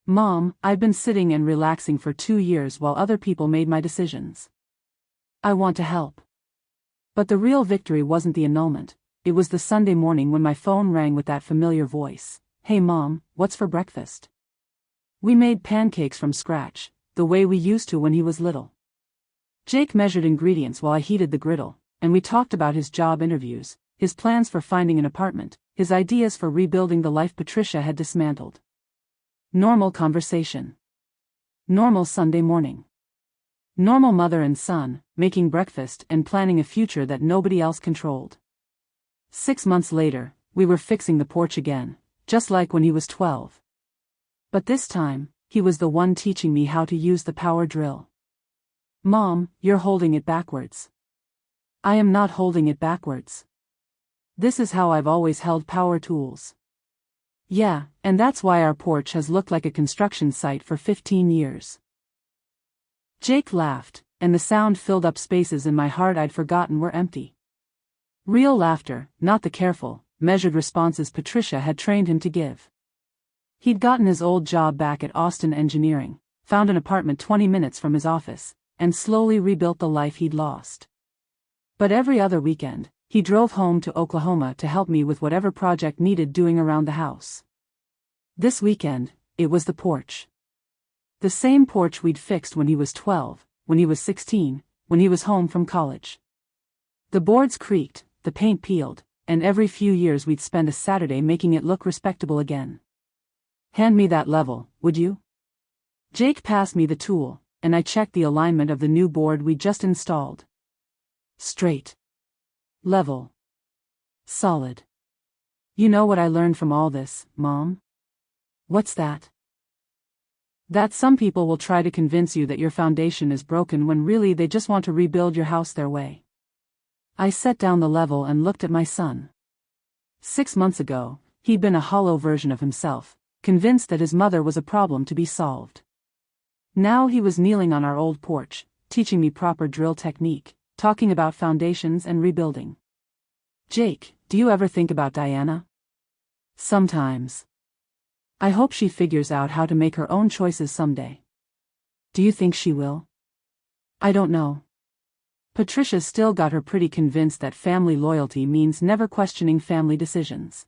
Mom, I've been sitting and relaxing for 2 years while other people made my decisions. I want to help. But the real victory wasn't the annulment, it was the Sunday morning when my phone rang with that familiar voice. Hey Mom, what's for breakfast? We made pancakes from scratch, the way we used to when he was little. Jake measured ingredients while I heated the griddle, and we talked about his job interviews, his plans for finding an apartment, his ideas for rebuilding the life Patricia had dismantled. Normal conversation. Normal Sunday morning. Normal mother and son, making breakfast and planning a future that nobody else controlled. 6 months later, we were fixing the porch again, just like when he was 12. But this time, he was the one teaching me how to use the power drill. Mom, you're holding it backwards. I am not holding it backwards. This is how I've always held power tools. Yeah, and that's why our porch has looked like a construction site for 15 years. Jake laughed, and the sound filled up spaces in my heart I'd forgotten were empty. Real laughter, not the careful, measured responses Patricia had trained him to give. He'd gotten his old job back at Austin Engineering, found an apartment 20 minutes from his office, and slowly rebuilt the life he'd lost. But every other weekend, he drove home to Oklahoma to help me with whatever project needed doing around the house. This weekend, it was the porch. The same porch we'd fixed when he was 12, when he was 16, when he was home from college. The boards creaked, the paint peeled, and every few years we'd spend a Saturday making it look respectable again. Hand me that level, would you? Jake passed me the tool, and I checked the alignment of the new board we'd just installed. Straight. Level. Solid. You know what I learned from all this, Mom? What's that? That some people will try to convince you that your foundation is broken when really they just want to rebuild your house their way. I set down the level and looked at my son. 6 months ago, he'd been a hollow version of himself, convinced that his mother was a problem to be solved. Now he was kneeling on our old porch, teaching me proper drill technique, talking about foundations and rebuilding. Jake, do you ever think about Diana? Sometimes. I hope she figures out how to make her own choices someday. Do you think she will? I don't know. Patricia's still got her pretty convinced that family loyalty means never questioning family decisions.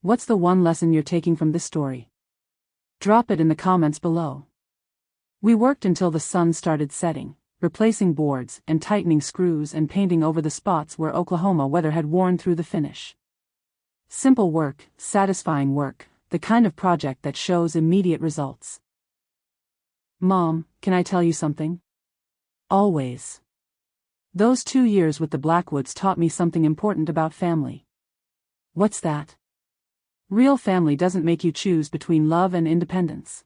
What's the one lesson you're taking from this story? Drop it in the comments below. We worked until the sun started setting, replacing boards and tightening screws and painting over the spots where Oklahoma weather had worn through the finish. Simple work, satisfying work, the kind of project that shows immediate results. Mom, can I tell you something? Always. Those 2 years with the Blackwoods taught me something important about family. What's that? Real family doesn't make you choose between love and independence.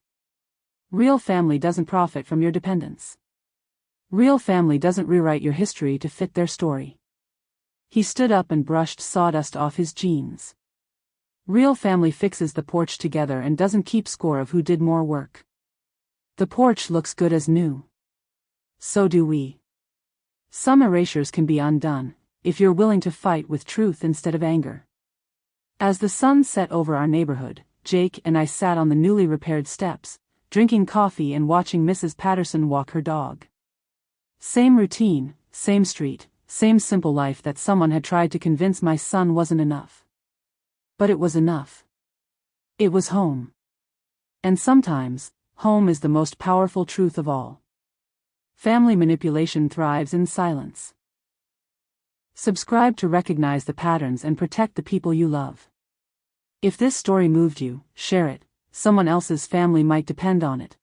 Real family doesn't profit from your dependence. Real family doesn't rewrite your history to fit their story. He stood up and brushed sawdust off his jeans. Real family fixes the porch together and doesn't keep score of who did more work. The porch looks good as new. So do we. Some erasures can be undone, if you're willing to fight with truth instead of anger. As the sun set over our neighborhood, Jake and I sat on the newly repaired steps, drinking coffee and watching Mrs. Patterson walk her dog. Same routine, same street, same simple life that someone had tried to convince my son wasn't enough. But it was enough. It was home. And sometimes, home is the most powerful truth of all. Family manipulation thrives in silence. Subscribe to recognize the patterns and protect the people you love. If this story moved you, share it. Someone else's family might depend on it.